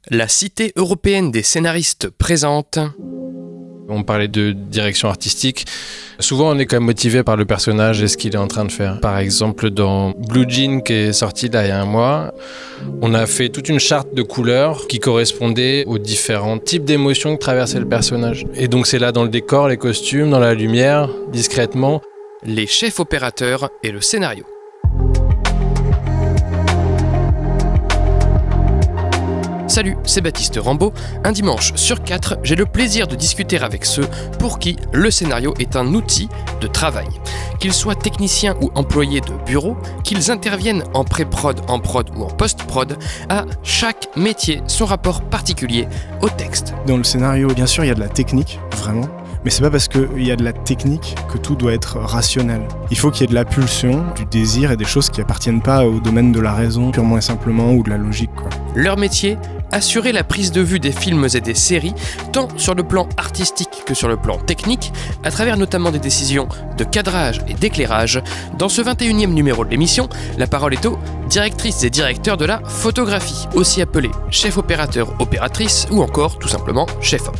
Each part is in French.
La Cité européenne des scénaristes présente. On parlait de direction artistique. Souvent, on est quand même motivé par le personnage et ce qu'il est en train de faire. Par exemple, dans Blue Jean, qui est sorti là il y a un mois, on a fait toute une charte de couleurs qui correspondait aux différents types d'émotions que traversait le personnage. Et donc, c'est là dans le décor, les costumes, dans la lumière, discrètement. Les chefs opérateurs et le scénario. Salut, c'est Baptiste Rambaud. Un dimanche sur 4, j'ai le plaisir de discuter avec ceux pour qui le scénario est un outil de travail. Qu'ils soient techniciens ou employés de bureau, qu'ils interviennent en pré-prod, en prod ou en post-prod, à chaque métier son rapport particulier au texte. Dans le scénario, bien sûr, il y a de la technique, vraiment. Mais c'est pas parce qu'il y a de la technique que tout doit être rationnel. Il faut qu'il y ait de la pulsion, du désir et des choses qui appartiennent pas au domaine de la raison purement et simplement ou de la logique, quoi. Leur métier, assurer la prise de vue des films et des séries, tant sur le plan artistique que sur le plan technique, à travers notamment des décisions de cadrage et d'éclairage. Dans ce 21e numéro de l'émission, la parole est aux directrices et directeurs de la photographie, aussi appelés chef opérateur, opératrice ou encore tout simplement chef op.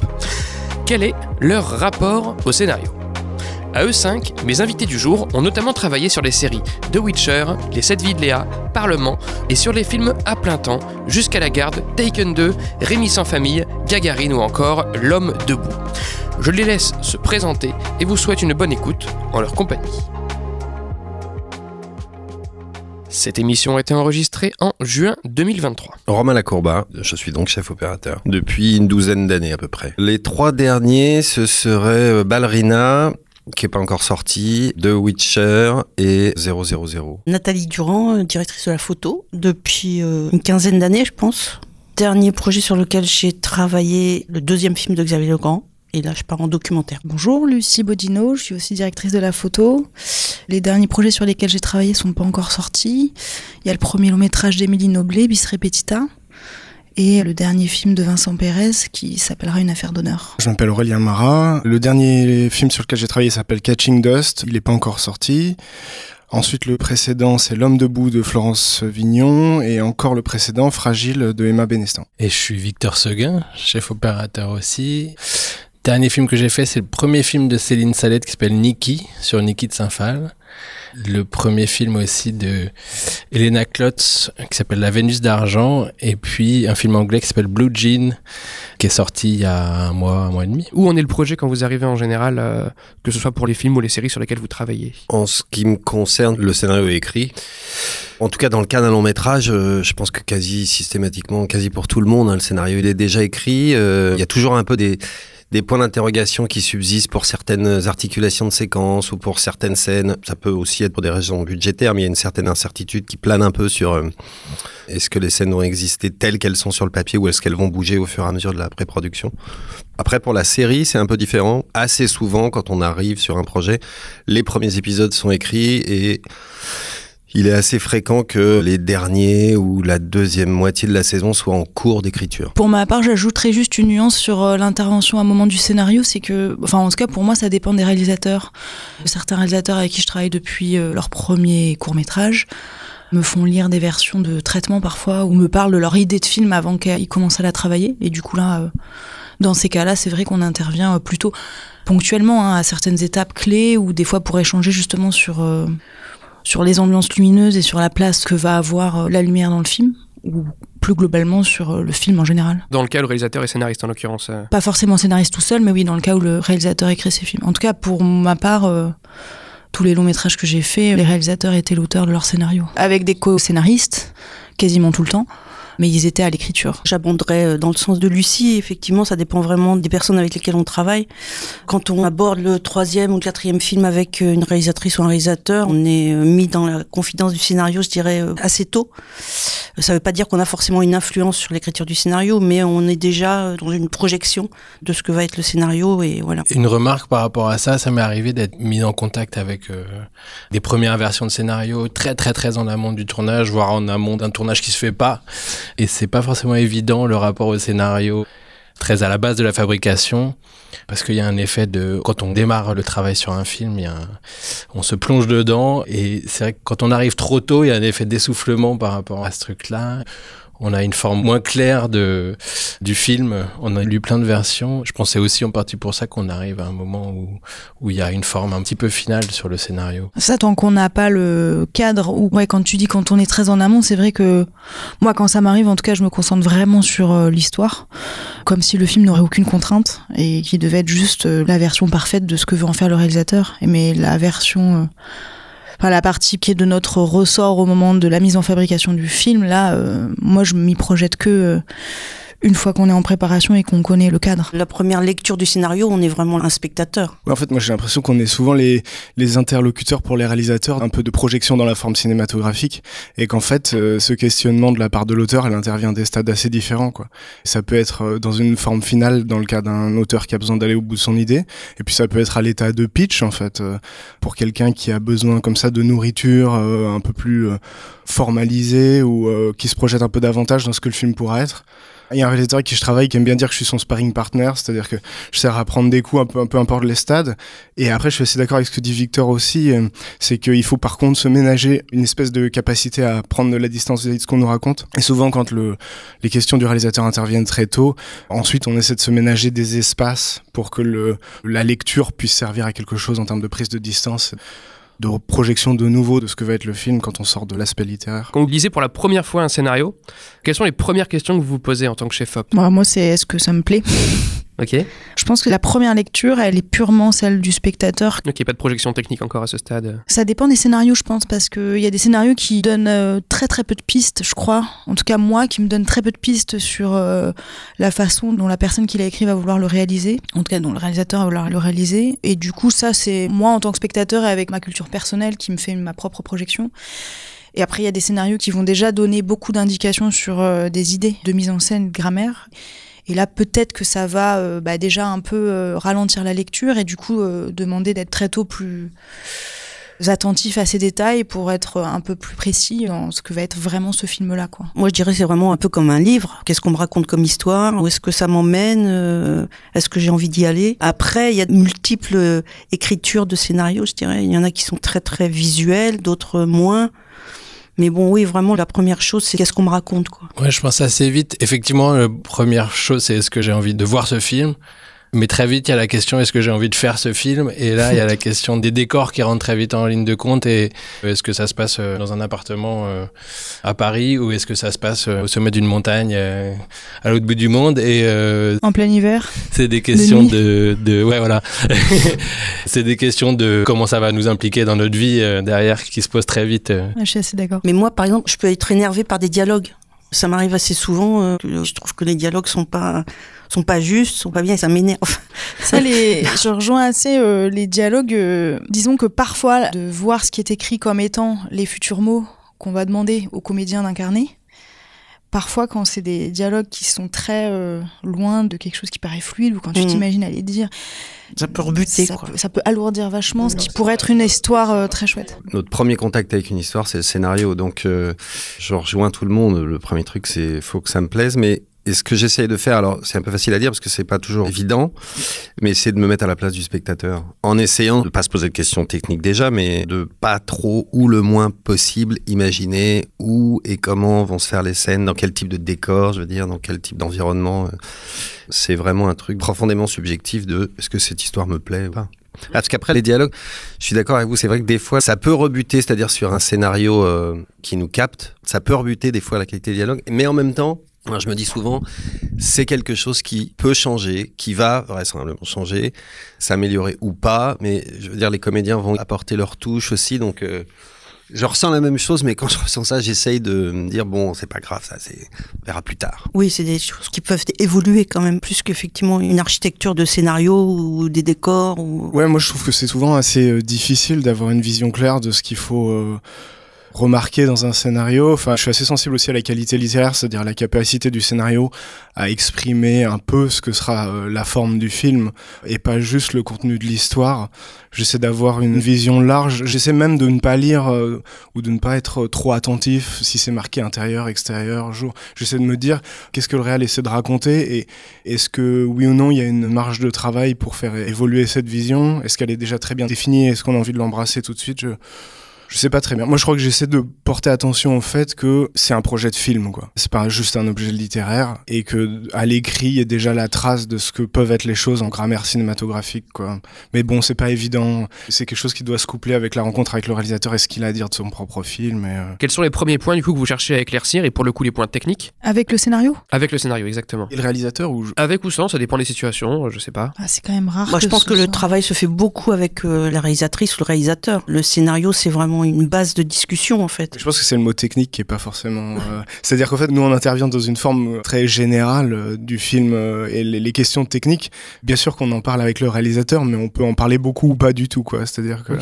Quel est leur rapport au scénario ? À eux 5, mes invités du jour ont notamment travaillé sur les séries The Witcher, Les 7 vies de Léa, Parlement et sur les films à plein temps, Jusqu'à la garde, Taken 2, Rémi sans famille, Gagarine ou encore L'homme debout. Je les laisse se présenter et vous souhaite une bonne écoute en leur compagnie. Cette émission a été enregistrée en juin 2023. Romain Lacourba, je suis donc chef opérateur depuis une douzaine d'années à peu près. Les 3 derniers, ce seraient Ballerina, qui n'est pas encore sorti, The Witcher et 000. Nathalie Durand, directrice de la photo, depuis une quinzaine d'années, je pense. Dernier projet sur lequel j'ai travaillé, le 2e film de Xavier Legrand. Et là, je pars en documentaire. Bonjour, Lucie Bodino, je suis aussi directrice de la photo. Les derniers projets sur lesquels j'ai travaillé ne sont pas encore sortis. Il y a le premier long métrage d'Émilie Noblet, Bis Repetita, et le dernier film de Vincent Pérez qui s'appellera Une affaire d'honneur. Je m'appelle Aurélien Marat. Le dernier film sur lequel j'ai travaillé s'appelle Catching Dust. Il n'est pas encore sorti. Ensuite, le précédent, c'est L'homme debout de Florence Vignon. Et encore le précédent, Fragile de Emma Benestan. Et je suis Victor Seguin, chef opérateur aussi. Dernier film que j'ai fait, c'est le premier film de Céline Salette qui s'appelle Niki, sur Niki de Saint-Phal. Le premier film aussi de Helena Klotz qui s'appelle La Vénus d'argent. Et puis un film anglais qui s'appelle Blue Jean, qui est sorti il y a un mois et demi. Où en est le projet quand vous arrivez en général, que ce soit pour les films ou les séries sur lesquelles vous travaillez ? En ce qui me concerne, le scénario est écrit. En tout cas, dans le cas d'un long métrage, je pense que quasi systématiquement, quasi pour tout le monde, le scénario il est déjà écrit. Il y a toujours un peu des points d'interrogation qui subsistent pour certaines articulations de séquences ou pour certaines scènes. Ça peut aussi être pour des raisons budgétaires, mais il y a une certaine incertitude qui plane un peu sur est-ce que les scènes vont exister telles qu'elles sont sur le papier ou est-ce qu'elles vont bouger au fur et à mesure de la pré-production. Après, pour la série, c'est un peu différent. Assez souvent, quand on arrive sur un projet, les premiers épisodes sont écrits et il est assez fréquent que les derniers ou la deuxième moitié de la saison soient en cours d'écriture. Pour ma part, j'ajouterais juste une nuance sur l'intervention à un moment du scénario, c'est que, en tout cas pour moi, ça dépend des réalisateurs. Certains réalisateurs avec qui je travaille depuis leur premier court-métrage me font lire des versions de traitement parfois, ou me parlent de leur idée de film avant qu'ils commencent à la travailler. Et du coup là, dans ces cas-là, c'est vrai qu'on intervient plutôt ponctuellement à certaines étapes clés, ou des fois pour échanger justement sur les ambiances lumineuses et sur la place que va avoir la lumière dans le film, ou plus globalement sur le film en général. Dans le cas où le réalisateur est scénariste en l'occurrence. Pas forcément scénariste tout seul, mais oui, dans le cas où le réalisateur écrit ses films. En tout cas, pour ma part, tous les longs métrages que j'ai faits, les réalisateurs étaient l'auteur de leur scénario. Avec des co-scénaristes, quasiment tout le temps. Mais ils étaient à l'écriture. J'abonderais dans le sens de Lucie, effectivement, ça dépend vraiment des personnes avec lesquelles on travaille. Quand on aborde le 3e ou le 4e film avec une réalisatrice ou un réalisateur, on est mis dans la confidence du scénario, je dirais, assez tôt. Ça veut pas dire qu'on a forcément une influence sur l'écriture du scénario, mais on est déjà dans une projection de ce que va être le scénario, et voilà. Une remarque par rapport à ça, ça m'est arrivé d'être mis en contact avec des premières versions de scénario très très très en amont du tournage, voire en amont d'un tournage qui se fait pas. Et c'est pas forcément évident le rapport au scénario, très à la base de la fabrication, parce qu'il y a un effet de... Quand on démarre le travail sur un film, on se plonge dedans, et c'est vrai que quand on arrive trop tôt, il y a un effet d'essoufflement par rapport à ce truc-là. on a une forme moins claire du film. On a lu plein de versions. Je pensais aussi en partie pour ça qu'on arrive à un moment où il y a une forme un petit peu finale sur le scénario. Ça, tant qu'on n'a pas le cadre, ou ouais, quand tu dis quand on est très en amont, c'est vrai que moi, quand ça m'arrive, en tout cas, je me concentre vraiment sur l'histoire, comme si le film n'aurait aucune contrainte et qui devait être juste la version parfaite de ce que veut en faire le réalisateur. Mais la version... la partie qui est de notre ressort au moment de la mise en fabrication du film, là, moi, je m'y projette que une fois qu'on est en préparation et qu'on connaît le cadre. La première lecture du scénario, on est vraiment un spectateur. Ouais, en fait, moi j'ai l'impression qu'on est souvent les interlocuteurs pour les réalisateurs, un peu de projection dans la forme cinématographique, et qu'en fait, ce questionnement de la part de l'auteur, elle intervient à des stades assez différents, quoi. Ça peut être dans une forme finale, dans le cas d'un auteur qui a besoin d'aller au bout de son idée, et puis ça peut être à l'état de pitch, en fait, pour quelqu'un qui a besoin comme ça de nourriture un peu plus formalisée, ou qui se projette un peu davantage dans ce que le film pourra être. Il y a un réalisateur avec qui je travaille qui aime bien dire que je suis son sparring partner, c'est-à-dire que je sers à prendre des coups un peu importe les stades. Et après, je suis assez d'accord avec ce que dit Victor aussi, c'est qu'il faut par contre se ménager une espèce de capacité à prendre de la distance vis-à-vis de ce qu'on nous raconte. Et souvent, quand les questions du réalisateur interviennent très tôt, ensuite on essaie de se ménager des espaces pour que la lecture puisse servir à quelque chose en termes de prise de distance, de projection de nouveau de ce que va être le film quand on sort de l'aspect littéraire. Quand vous lisez pour la première fois un scénario, quelles sont les premières questions que vous vous posez en tant que chef-op ? Moi, c'est est-ce que ça me plaît ? Ok. Je pense que la première lecture, elle est purement celle du spectateur. Donc il n'y a pas de projection technique encore à ce stade. Ça dépend des scénarios, je pense, parce qu'il y a des scénarios qui donnent très très peu de pistes, je crois. En tout cas, moi, qui me donnent très peu de pistes sur la façon dont la personne qui l'a écrit va vouloir le réaliser. En tout cas, dont le réalisateur va vouloir le réaliser. Et du coup, ça, c'est moi, en tant que spectateur, et avec ma culture personnelle, qui me fait ma propre projection. Et après, il y a des scénarios qui vont déjà donner beaucoup d'indications sur des idées de mise en scène, de grammaire. Et là, peut-être que ça va déjà un peu ralentir la lecture et du coup demander d'être très tôt plus attentif à ces détails pour être un peu plus précis dans ce que va être vraiment ce film-là, quoi. Moi, je dirais que c'est vraiment un peu comme un livre. Qu'est-ce qu'on me raconte comme histoire ? Où est-ce que ça m'emmène ? Est-ce que j'ai envie d'y aller ? Après, il y a de multiples écritures de scénarios, je dirais. Il y en a qui sont très, très visuels, d'autres moins. Mais bon, oui, vraiment, la première chose, c'est qu'est-ce qu'on me raconte, quoi. Ouais, je pense assez vite. Effectivement, la première chose, c'est est-ce que j'ai envie de voir ce film ? Mais très vite, il y a la question, est-ce que j'ai envie de faire ce film ? Et là, il y a la question des décors qui rentrent très vite en ligne de compte. Et est-ce que ça se passe dans un appartement à Paris ou est-ce que ça se passe au sommet d'une montagne à l'autre bout du monde ? Et en plein hiver. C'est des questions de ouais, voilà. C'est des questions de comment ça va nous impliquer dans notre vie derrière qui se posent très vite. Je suis assez d'accord. Mais moi, par exemple, je peux être énervée par des dialogues. Ça m'arrive assez souvent. Je trouve que les dialogues sont pas justes, sont pas bien, et ça m'énerve. Ça, je rejoins assez les dialogues. Disons que parfois, de voir ce qui est écrit comme étant les futurs mots qu'on va demander aux comédiens d'incarner, parfois quand c'est des dialogues qui sont très loin de quelque chose qui paraît fluide, ou quand tu t'imagines aller dire... Ça peut rebuter, ça peut alourdir vachement, ce qui pourrait être une histoire très chouette. Notre premier contact avec une histoire, c'est le scénario. Donc, je rejoins tout le monde. Le premier truc, c'est faut que ça me plaise. Mais et ce que j'essaye de faire, alors c'est un peu facile à dire parce que c'est pas toujours évident, mais c'est de me mettre à la place du spectateur. En essayant de pas se poser de questions techniques déjà, mais de pas trop ou le moins possible imaginer où et comment vont se faire les scènes, dans quel type de décor, je veux dire, dans quel type d'environnement. C'est vraiment un truc profondément subjectif de est-ce que cette histoire me plaît ou pas. Parce qu'après les dialogues, je suis d'accord avec vous, c'est vrai que des fois ça peut rebuter, c'est-à-dire sur un scénario qui nous capte, ça peut rebuter des fois la qualité des dialogues, mais en même temps, moi, je me dis souvent, c'est quelque chose qui peut changer, qui va vraisemblablement changer, s'améliorer ou pas, mais je veux dire les comédiens vont apporter leur touche aussi, donc je ressens la même chose, mais quand je ressens ça, j'essaye de me dire bon, c'est pas grave, ça, on verra plus tard. Oui, c'est des choses qui peuvent évoluer quand même, plus qu'effectivement une architecture de scénario ou des décors. Ouais, moi je trouve que c'est souvent assez difficile d'avoir une vision claire de ce qu'il faut remarquer dans un scénario. Enfin, je suis assez sensible aussi à la qualité littéraire, c'est-à-dire la capacité du scénario à exprimer un peu ce que sera la forme du film et pas juste le contenu de l'histoire. J'essaie d'avoir une vision large. J'essaie même de ne pas lire ou de ne pas être trop attentif si c'est marqué intérieur, extérieur, jour. J'essaie de me dire qu'est-ce que le réel essaie de raconter et est-ce que oui ou non il y a une marge de travail pour faire évoluer cette vision. Est-ce qu'elle est déjà très bien définie? Est-ce qu'on a envie de l'embrasser tout de suite? Je sais pas très bien. Moi, je crois que j'essaie de porter attention au fait que c'est un projet de film, quoi. C'est pas juste un objet littéraire et que à l'écrit, il y a déjà la trace de ce que peuvent être les choses en grammaire cinématographique, quoi. Mais bon, c'est pas évident. C'est quelque chose qui doit se coupler avec la rencontre avec le réalisateur et ce qu'il a à dire de son propre film. Quels sont les premiers points du coup que vous cherchez à éclaircir et pour le coup les points techniques? Avec le scénario? Avec le scénario, exactement. Et le réalisateur ou Avec ou sans, ça dépend des situations, je sais pas. Ah, c'est quand même rare. Moi, je pense que le travail se fait beaucoup avec la réalisatrice ou le réalisateur. Le scénario, c'est vraiment une base de discussion, en fait. Je pense que c'est le mot technique qui est pas forcément... C'est-à-dire qu'en fait, nous, on intervient dans une forme très générale du film et les questions techniques. Bien sûr qu'on en parle avec le réalisateur, mais on peut en parler beaucoup ou pas du tout, quoi. C'est-à-dire que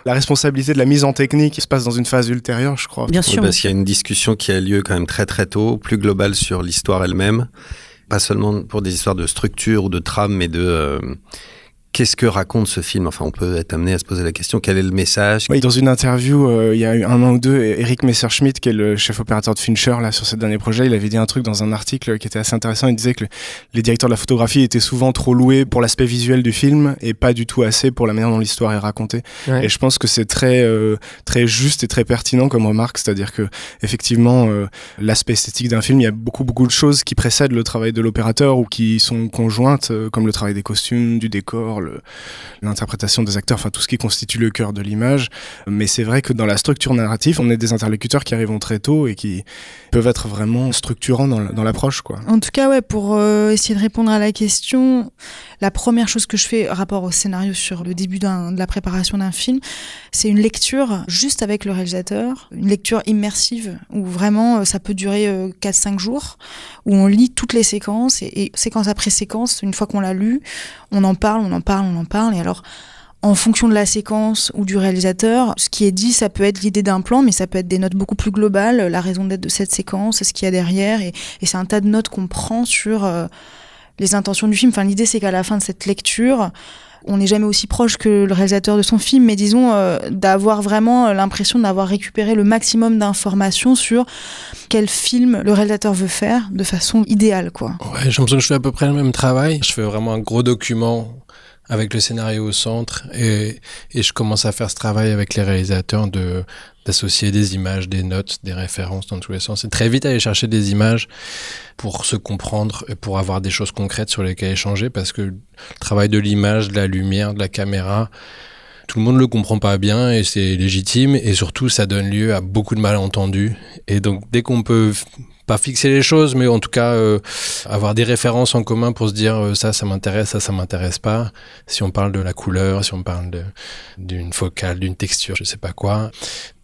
la responsabilité de la mise en technique se passe dans une phase ultérieure, je crois. Bien sûr. Parce qu'il y a une discussion qui a lieu quand même très très tôt, plus globale sur l'histoire elle-même. Pas seulement pour des histoires de structure ou de trame, mais de... Qu'est-ce que raconte ce film? Enfin, on peut être amené à se poser la question, quel est le message? Oui, dans une interview, il y a eu 1 an ou 2, Eric Messerschmidt, qui est le chef opérateur de Fincher, là, sur ce dernier projet, il avait dit un truc dans un article qui était assez intéressant. Il disait que les directeurs de la photographie étaient souvent trop loués pour l'aspect visuel du film et pas du tout assez pour la manière dont l'histoire est racontée. Ouais. Et je pense que c'est très juste et très pertinent comme remarque, c'est-à-dire que effectivement, l'aspect esthétique d'un film, il y a beaucoup de choses qui précèdent le travail de l'opérateur ou qui sont conjointes, comme le travail des costumes, du décor, l'interprétation des acteurs, enfin tout ce qui constitue le cœur de l'image. Mais c'est vrai que dans la structure narrative, on est des interlocuteurs qui arrivent très tôt et qui peuvent être vraiment structurants dans l'approche, quoi. En tout cas, ouais, pour essayer de répondre à la question, la première chose que je fais rapport au scénario sur le début de la préparation d'un film, c'est une lecture juste avec le réalisateur, une lecture immersive où vraiment ça peut durer 4-5 jours, où on lit toutes les séquences et séquence après séquence, une fois qu'on l'a lu, on en parle et alors en fonction de la séquence ou du réalisateur, ce qui est dit, ça peut être l'idée d'un plan, mais ça peut être des notes beaucoup plus globales, la raison d'être de cette séquence, ce qu'il y a derrière, et c'est un tas de notes qu'on prend sur les intentions du film. Enfin, l'idée, c'est qu'à la fin de cette lecture, on n'est jamais aussi proche que le réalisateur de son film, mais disons d'avoir vraiment l'impression d'avoir récupéré le maximum d'informations sur quel film le réalisateur veut faire de façon idéale, quoi. Ouais, j'ai l'impression que je fais à peu près le même travail. Je fais vraiment un gros document avec le scénario au centre et je commence à faire ce travail avec les réalisateurs d'associer des images, des notes, des références dans tous les sens. Et très vite aller chercher des images pour se comprendre et pour avoir des choses concrètes sur lesquelles échanger, parce que le travail de l'image, de la lumière, de la caméra, tout le monde le comprend pas bien et c'est légitime, et surtout ça donne lieu à beaucoup de malentendus. Et donc dès qu'on peut pas fixer les choses, mais en tout cas avoir des références en commun pour se dire ça m'intéresse, ça m'intéresse pas. Si on parle de la couleur, si on parle d'une focale, d'une texture, je sais pas quoi,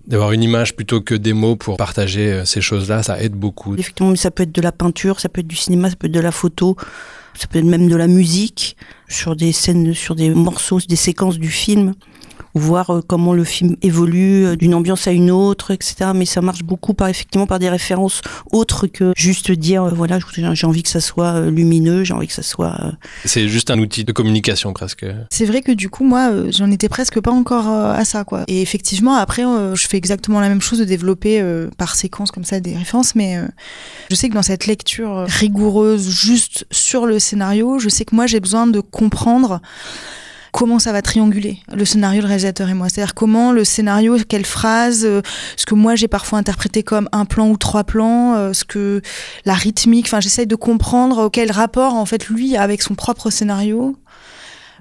d'avoir une image plutôt que des mots pour partager ces choses-là, ça aide beaucoup. Effectivement, ça peut être de la peinture, ça peut être du cinéma, ça peut être de la photo, ça peut être même de la musique, sur des scènes, sur des morceaux, des séquences du film, voir comment le film évolue d'une ambiance à une autre, etc. Mais ça marche beaucoup effectivement par des références autres que juste dire voilà, j'ai envie que ça soit lumineux, j'ai envie que ça soit... C'est juste un outil de communication presque. C'est vrai que du coup, moi, j'en étais presque pas encore à ça, quoi. Et effectivement, après, je fais exactement la même chose, de développer par séquence comme ça des références, mais je sais que dans cette lecture rigoureuse juste sur le scénario, je sais que moi, j'ai besoin de comprendre comment ça va trianguler, le scénario, le réalisateur et moi. C'est-à-dire comment le scénario, quelle phrase, ce que moi j'ai parfois interprété comme un plan ou 3 plans, ce que la rythmique, enfin j'essaye de comprendre quel rapport en fait lui a avec son propre scénario,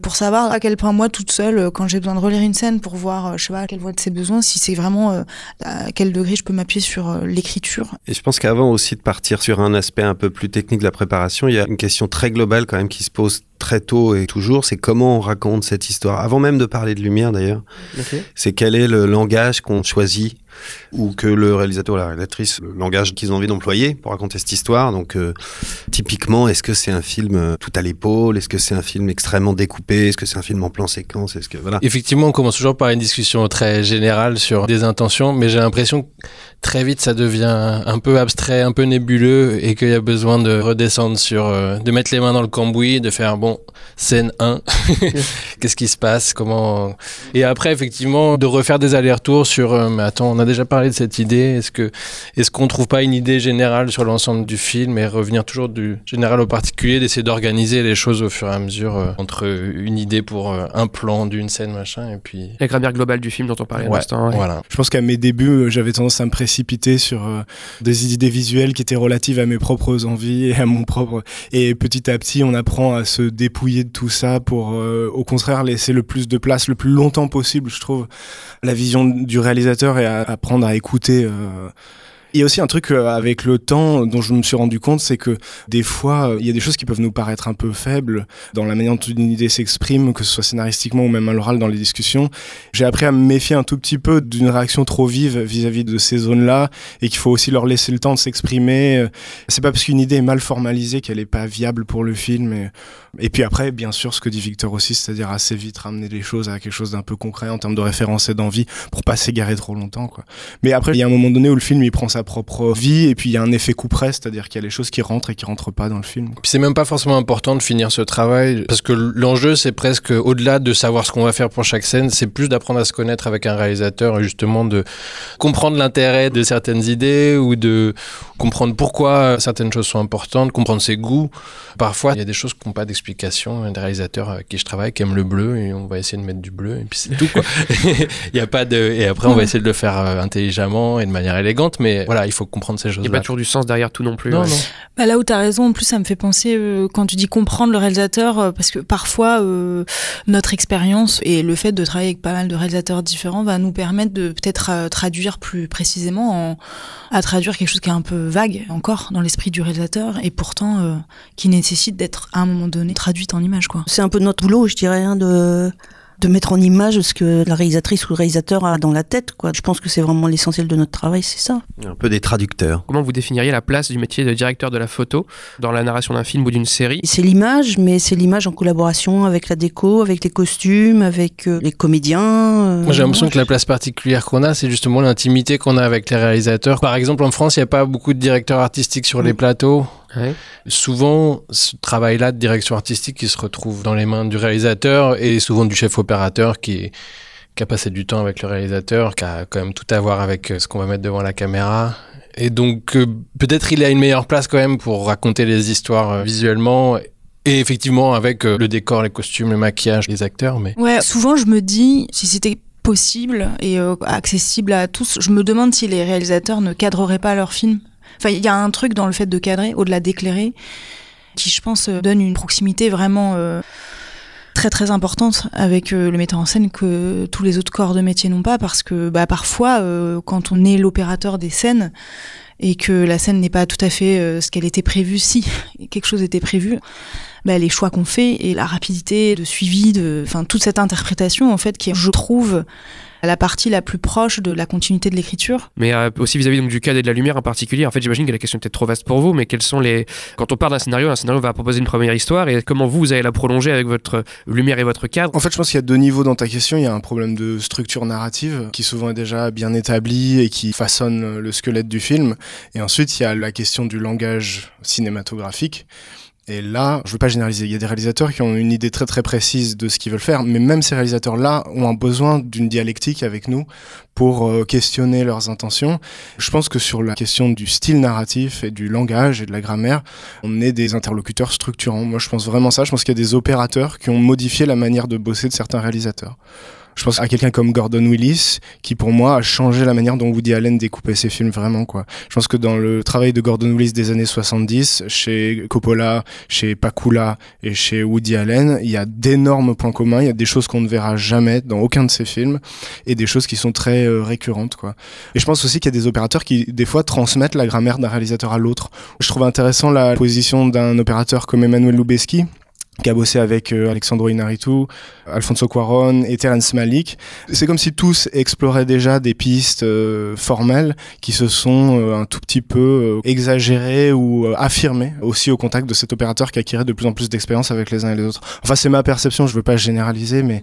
pour savoir à quel point moi toute seule, quand j'ai besoin de relire une scène pour voir, je sais pas, à quelle voix de ses besoins, si c'est vraiment à quel degré je peux m'appuyer sur l'écriture. Et je pense qu'avant aussi de partir sur un aspect un peu plus technique de la préparation, il y a une question très globale quand même qui se pose très tôt et toujours, c'est comment on raconte cette histoire. Avant même de parler de lumière d'ailleurs, c'est quel est le langage qu'on choisit ou que le réalisateur ou la réalisatrice, le langage qu'ils ont envie d'employer pour raconter cette histoire. Donc typiquement, est-ce que c'est un film tout à l'épaule? Est-ce que c'est un film extrêmement découpé? Est-ce que c'est un film en plan séquence? Est-ce que voilà. Effectivement, on commence toujours par une discussion très générale sur des intentions, mais j'ai l'impression que très vite ça devient un peu abstrait, un peu nébuleux, et qu'il y a besoin de redescendre sur, de mettre les mains dans le cambouis, de faire bon, scène 1. qu'est-ce qui se passe, comment... Et après, effectivement, de refaire des allers-retours sur mais attends, on a déjà parlé de cette idée, est-ce qu'on trouve pas une idée générale sur l'ensemble du film et revenir toujours du général au particulier, d'essayer d'organiser les choses au fur et à mesure entre une idée pour un plan d'une scène, machin, et puis... La grammaire globale du film dont on parlait à l'instant. Ouais. Voilà. Je pense qu'à mes débuts, j'avais tendance à me précipiter sur des idées visuelles qui étaient relatives à mes propres envies et à mon propre... Et petit à petit, on apprend à se dépouiller de tout ça pour, au contraire, laisser le plus de place, le plus longtemps possible, je trouve, la vision du réalisateur et à apprendre à écouter... Il y a aussi un truc avec le temps dont je me suis rendu compte, c'est que des fois, il y a des choses qui peuvent nous paraître un peu faibles dans la manière dont une idée s'exprime, que ce soit scénaristiquement ou même à l'oral dans les discussions. J'ai appris à me méfier un tout petit peu d'une réaction trop vive vis-à-vis de ces zones-là et qu'il faut aussi leur laisser le temps de s'exprimer. C'est pas parce qu'une idée est mal formalisée qu'elle est pas viable pour le film. Et puis après, bien sûr, ce que dit Victor aussi, c'est-à-dire assez vite ramener les choses à quelque chose d'un peu concret en termes de référence et d'envie pour pas s'égarer trop longtemps, quoi. Mais après, il y a un moment donné où le film, il prend sa propre vie et puis il y a un effet coup près, c'est-à-dire qu'il y a les choses qui rentrent et qui rentrent pas dans le film. Puis c'est même pas forcément important de finir ce travail parce que l'enjeu, c'est presque au-delà de savoir ce qu'on va faire pour chaque scène, c'est plus d'apprendre à se connaître avec un réalisateur et justement de comprendre l'intérêt de certaines idées ou de comprendre pourquoi certaines choses sont importantes, comprendre ses goûts. Parfois, il y a des choses qui n'ont pas d'explication. Des réalisateurs avec qui je travaille qui aiment le bleu et on va essayer de mettre du bleu et puis c'est tout, quoi. Il y a pas de... Et après, on va essayer de le faire intelligemment et de manière élégante, mais voilà, il faut comprendre ces choses-là. Il n'y a pas toujours du sens derrière tout non plus. Non, ouais. non. Bah là où tu as raison, en plus, ça me fait penser, quand tu dis comprendre le réalisateur, parce que parfois, notre expérience et le fait de travailler avec pas mal de réalisateurs différents va nous permettre de peut-être traduire plus précisément, à traduire quelque chose qui est un peu vague encore dans l'esprit du réalisateur et pourtant qui nécessite d'être à un moment donné traduite en image, quoi. C'est un peu notre boulot, je dirais, hein, de mettre en image ce que la réalisatrice ou le réalisateur a dans la tête, quoi. Je pense que c'est vraiment l'essentiel de notre travail, c'est ça. Un peu des traducteurs. Comment vous définiriez la place du métier de directeur de la photo dans la narration d'un film ou d'une série ? C'est l'image, mais c'est l'image en collaboration avec la déco, avec les costumes, avec les comédiens. Moi, j'ai l'impression que la place particulière qu'on a, c'est justement l'intimité qu'on a avec les réalisateurs. Par exemple, en France, il n'y a pas beaucoup de directeurs artistiques sur les plateaux. Ouais. Souvent, ce travail-là de direction artistique qui se retrouve dans les mains du réalisateur et souvent du chef opérateur qui a passé du temps avec le réalisateur, qui a quand même tout à voir avec ce qu'on va mettre devant la caméra. Et donc, peut-être il a une meilleure place quand même pour raconter les histoires visuellement. Et effectivement, avec le décor, les costumes, le maquillage, les acteurs. Mais... Ouais, souvent je me dis, si c'était possible et accessible à tous, je me demande si les réalisateurs ne cadreraient pas leurs films. Enfin, il y a un truc dans le fait de cadrer, au-delà d'éclairer, qui, je pense, donne une proximité vraiment très très importante avec le metteur en scène que tous les autres corps de métier n'ont pas, parce que parfois, quand on est l'opérateur des scènes et que la scène n'est pas tout à fait ce qu'elle était prévue, si quelque chose était prévu, les choix qu'on fait et la rapidité de suivi, toute cette interprétation, en fait, qui est, je trouve, la partie la plus proche de la continuité de l'écriture. Mais aussi vis-à-vis donc, du cadre et de la lumière en particulier, en fait j'imagine que la question est peut-être trop vaste pour vous, mais quels sont les... Quand on parle d'un scénario va proposer une première histoire et comment vous allez la prolonger avec votre lumière et votre cadre. En fait, je pense qu'il y a deux niveaux dans ta question. Il y a un problème de structure narrative qui souvent est déjà bien établi et qui façonne le squelette du film. Et ensuite, il y a la question du langage cinématographique. Et là, je veux pas généraliser, il y a des réalisateurs qui ont une idée très très précise de ce qu'ils veulent faire, mais même ces réalisateurs-là ont un besoin d'une dialectique avec nous pour questionner leurs intentions. Je pense que sur la question du style narratif et du langage et de la grammaire, on est des interlocuteurs structurants. Moi, je pense vraiment ça. Je pense qu'il y a des opérateurs qui ont modifié la manière de bosser de certains réalisateurs. Je pense à quelqu'un comme Gordon Willis, qui pour moi a changé la manière dont Woody Allen découpait ses films vraiment, quoi. Je pense que dans le travail de Gordon Willis des années 70, chez Coppola, chez Pakula et chez Woody Allen, il y a d'énormes points communs, il y a des choses qu'on ne verra jamais dans aucun de ses films et des choses qui sont très récurrentes, quoi. Et je pense aussi qu'il y a des opérateurs qui, des fois, transmettent la grammaire d'un réalisateur à l'autre. Je trouve intéressant la position d'un opérateur comme Emmanuel Lubezki, qui a bossé avec Alexandro Inarritu, Alfonso Cuarón et Terrence Malick. C'est comme si tous exploraient déjà des pistes formelles qui se sont un tout petit peu exagérées ou affirmées aussi au contact de cet opérateur qui acquirait de plus en plus d'expérience avec les uns et les autres. Enfin, c'est ma perception, je veux pas généraliser, mais...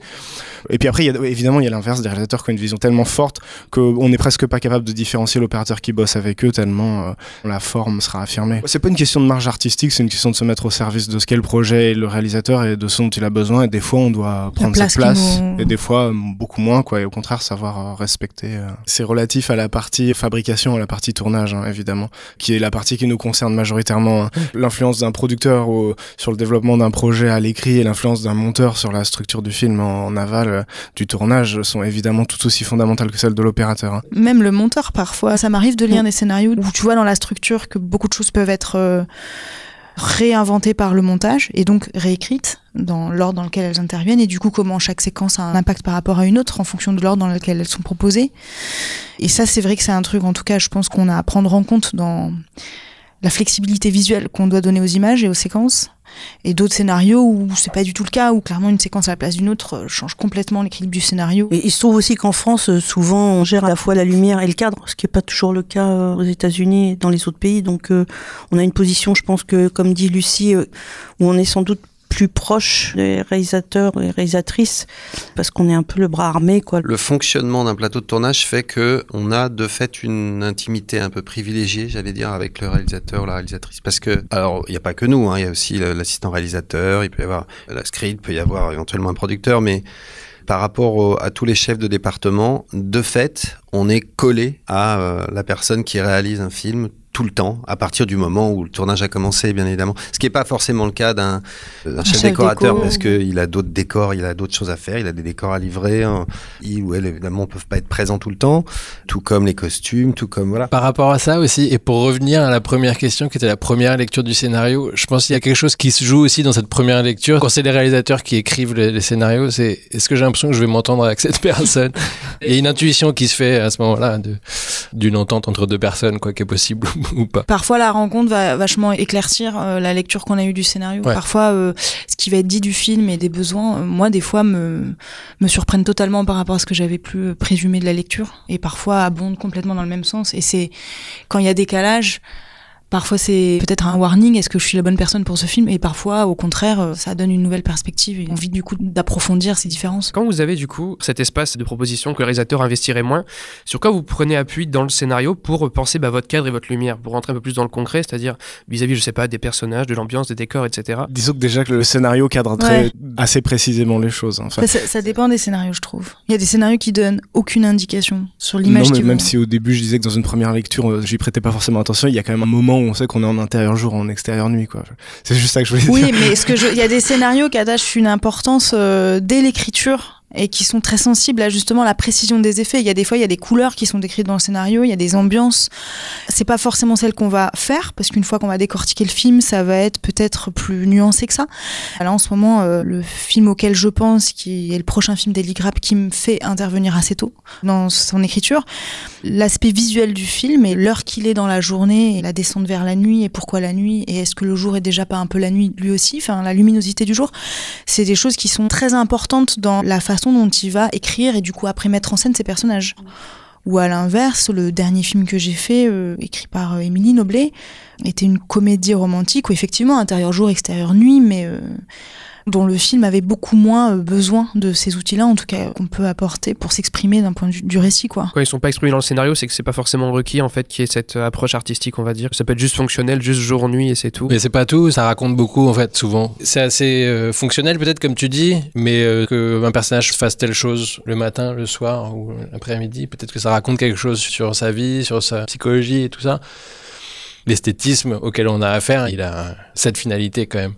Et puis après, évidemment, il y a l'inverse, des réalisateurs qui ont une vision tellement forte qu'on n'est presque pas capable de différencier l'opérateur qui bosse avec eux tellement la forme sera affirmée. C'est pas une question de marge artistique, c'est une question de se mettre au service de ce qu'est le projet et le réalisateur réalisateur et de ce dont il a besoin, et des fois on doit prendre sa place, et des fois beaucoup moins, quoi, et au contraire savoir respecter. C'est relatif à la partie fabrication, à la partie tournage, hein, évidemment, qui est la partie qui nous concerne majoritairement, hein. L'influence d'un producteur sur le développement d'un projet à l'écrit et l'influence d'un monteur sur la structure du film en aval du tournage sont évidemment tout aussi fondamentales que celles de l'opérateur, hein. Même le monteur, parfois, ça m'arrive de lire des scénarios où tu vois dans la structure que beaucoup de choses peuvent être réinventées par le montage et donc réécrites dans l'ordre dans lequel elles interviennent, et du coup comment chaque séquence a un impact par rapport à une autre en fonction de l'ordre dans lequel elles sont proposées. Et ça, c'est vrai que c'est un truc, en tout cas je pense qu'on a à prendre en compte dans la flexibilité visuelle qu'on doit donner aux images et aux séquences, et d'autres scénarios où c'est pas du tout le cas, où clairement une séquence à la place d'une autre change complètement l'équilibre du scénario. Et il se trouve aussi qu'en France, souvent on gère à la fois la lumière et le cadre, ce qui n'est pas toujours le cas aux États-Unis et dans les autres pays. Donc on a une position, je pense que, comme dit Lucie, où on est sans doute plus proche des réalisateurs et réalisatrices, parce qu'on est un peu le bras armé, quoi. Le fonctionnement d'un plateau de tournage fait que on a de fait une intimité un peu privilégiée, j'allais dire, avec le réalisateur ou la réalisatrice. Parce que, alors, il n'y a pas que nous, hein, il y a aussi l'assistant réalisateur, il peut y avoir la script, il peut y avoir éventuellement un producteur, mais par rapport à tous les chefs de département, de fait, on est collé à la personne qui réalise un film tout le temps, à partir du moment où le tournage a commencé, bien évidemment. Ce qui n'est pas forcément le cas d'un chef décorateur, parce qu'il a d'autres décors, il a d'autres choses à faire, il a des décors à livrer, hein. Il ou elle, évidemment, ne peuvent pas être présents tout le temps, tout comme les costumes, tout comme, voilà. Par rapport à ça aussi, et pour revenir à la première question, qui était la première lecture du scénario, je pense qu'il y a quelque chose qui se joue aussi dans cette première lecture. Quand c'est les réalisateurs qui écrivent les scénarios, c'est est-ce que j'ai l'impression que je vais m'entendre avec cette personne? Il y a une intuition qui se fait à ce moment-là d'une entente entre deux personnes, quoi, qui est possible ou pas. Parfois, la rencontre va vachement éclaircir la lecture qu'on a eue du scénario. Ouais. Parfois, ce qui va être dit du film et des besoins, moi, des fois, me surprennent totalement par rapport à ce que j'avais pu présumer de la lecture, et parfois abondent complètement dans le même sens. Et c'est quand il y a décalage. Parfois, c'est peut-être un warning, est-ce que je suis la bonne personne pour ce film? Et parfois, au contraire, ça donne une nouvelle perspective et envie du coup d'approfondir ces différences. Quand vous avez du coup cet espace de proposition que le réalisateur investirait moins, sur quoi vous prenez appui dans le scénario pour penser votre cadre et votre lumière, pour rentrer un peu plus dans le concret, c'est-à-dire vis-à-vis, je sais pas, des personnages, de l'ambiance, des décors, etc. Disons que déjà que le scénario cadre assez précisément les choses. En fait. Ça dépend des scénarios, je trouve. Il y a des scénarios qui donnent aucune indication sur l'image. Non, mais même si au début je disais que dans une première lecture, j'y prêtais pas forcément attention, il y a quand même un moment où on sait qu'on est en intérieur jour, en extérieur nuit, quoi. C'est juste ça que je voulais dire. Oui, mais il y a des scénarios qui attachent une importance dès l'écriture et qui sont très sensibles à justement la précision des effets. Il y a des fois, il y a des couleurs qui sont décrites dans le scénario, il y a des ambiances. C'est pas forcément celle qu'on va faire, parce qu'une fois qu'on va décortiquer le film, ça va être peut-être plus nuancé que ça. Là, en ce moment, le film auquel je pense, qui est le prochain film d'Eli Grapp, qui me fait intervenir assez tôt dans son écriture, l'aspect visuel du film et l'heure qu'il est dans la journée et la descente vers la nuit, et pourquoi la nuit, et est-ce que le jour est déjà pas un peu la nuit lui aussi, enfin la luminosité du jour, c'est des choses qui sont très importantes dans la façon dont il va écrire et du coup après mettre en scène ses personnages. Ou à l'inverse, le dernier film que j'ai fait, écrit par Émilie Noblet, était une comédie romantique où effectivement intérieur jour, extérieur nuit, mais dont le film avait beaucoup moins besoin de ces outils-là, en tout cas qu'on peut apporter pour s'exprimer d'un point de vue du récit, quoi. Quand ils sont pas exprimés dans le scénario, c'est que c'est pas forcément requis en fait qu'il y ait cette approche artistique, on va dire. Ça peut être juste fonctionnel, juste jour-nuit et c'est tout. Mais c'est pas tout, ça raconte beaucoup en fait, souvent. C'est assez fonctionnel peut-être comme tu dis, mais qu'un personnage fasse telle chose le matin, le soir ou l'après-midi, peut-être que ça raconte quelque chose sur sa vie, sur sa psychologie et tout ça. L'esthétisme auquel on a affaire, il a cette finalité quand même.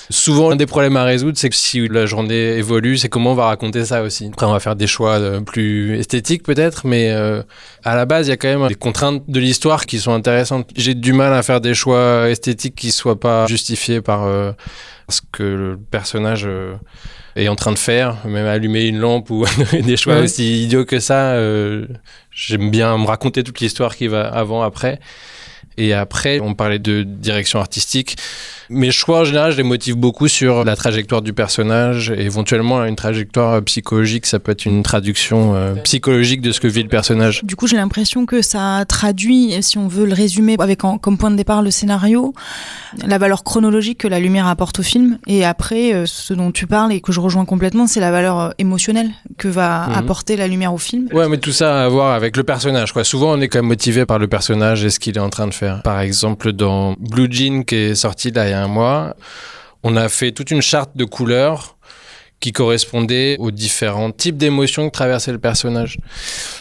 Souvent, un des problèmes à résoudre, c'est que si la journée évolue, c'est comment on va raconter ça aussi. Après, on va faire des choix plus esthétiques peut-être, mais à la base, il y a quand même des contraintes de l'histoire qui sont intéressantes. J'ai du mal à faire des choix esthétiques qui soient pas justifiés par ce que le personnage est en train de faire, même allumer une lampe ou des choix aussi idiots que ça. J'aime bien me raconter toute l'histoire qui va avant, après. Et après, on parlait de direction artistique. Mes choix, en général, je les motive beaucoup sur la trajectoire du personnage et éventuellement une trajectoire psychologique. Ça peut être une traduction psychologique de ce que vit le personnage. Du coup, j'ai l'impression que ça traduit, si on veut le résumer avec comme point de départ le scénario, la valeur chronologique que la lumière apporte au film. Et après, ce dont tu parles et que je rejoins complètement, c'est la valeur émotionnelle que va apporter la lumière au film. Ouais, mais tout ça a à voir avec le personnage, quoi. Souvent, on est quand même motivé par le personnage et ce qu'il est en train de faire. Par exemple, dans Blue Jean, qui est sorti là il y a un mois, On a fait toute une charte de couleurs qui correspondait aux différents types d'émotions que traversait le personnage.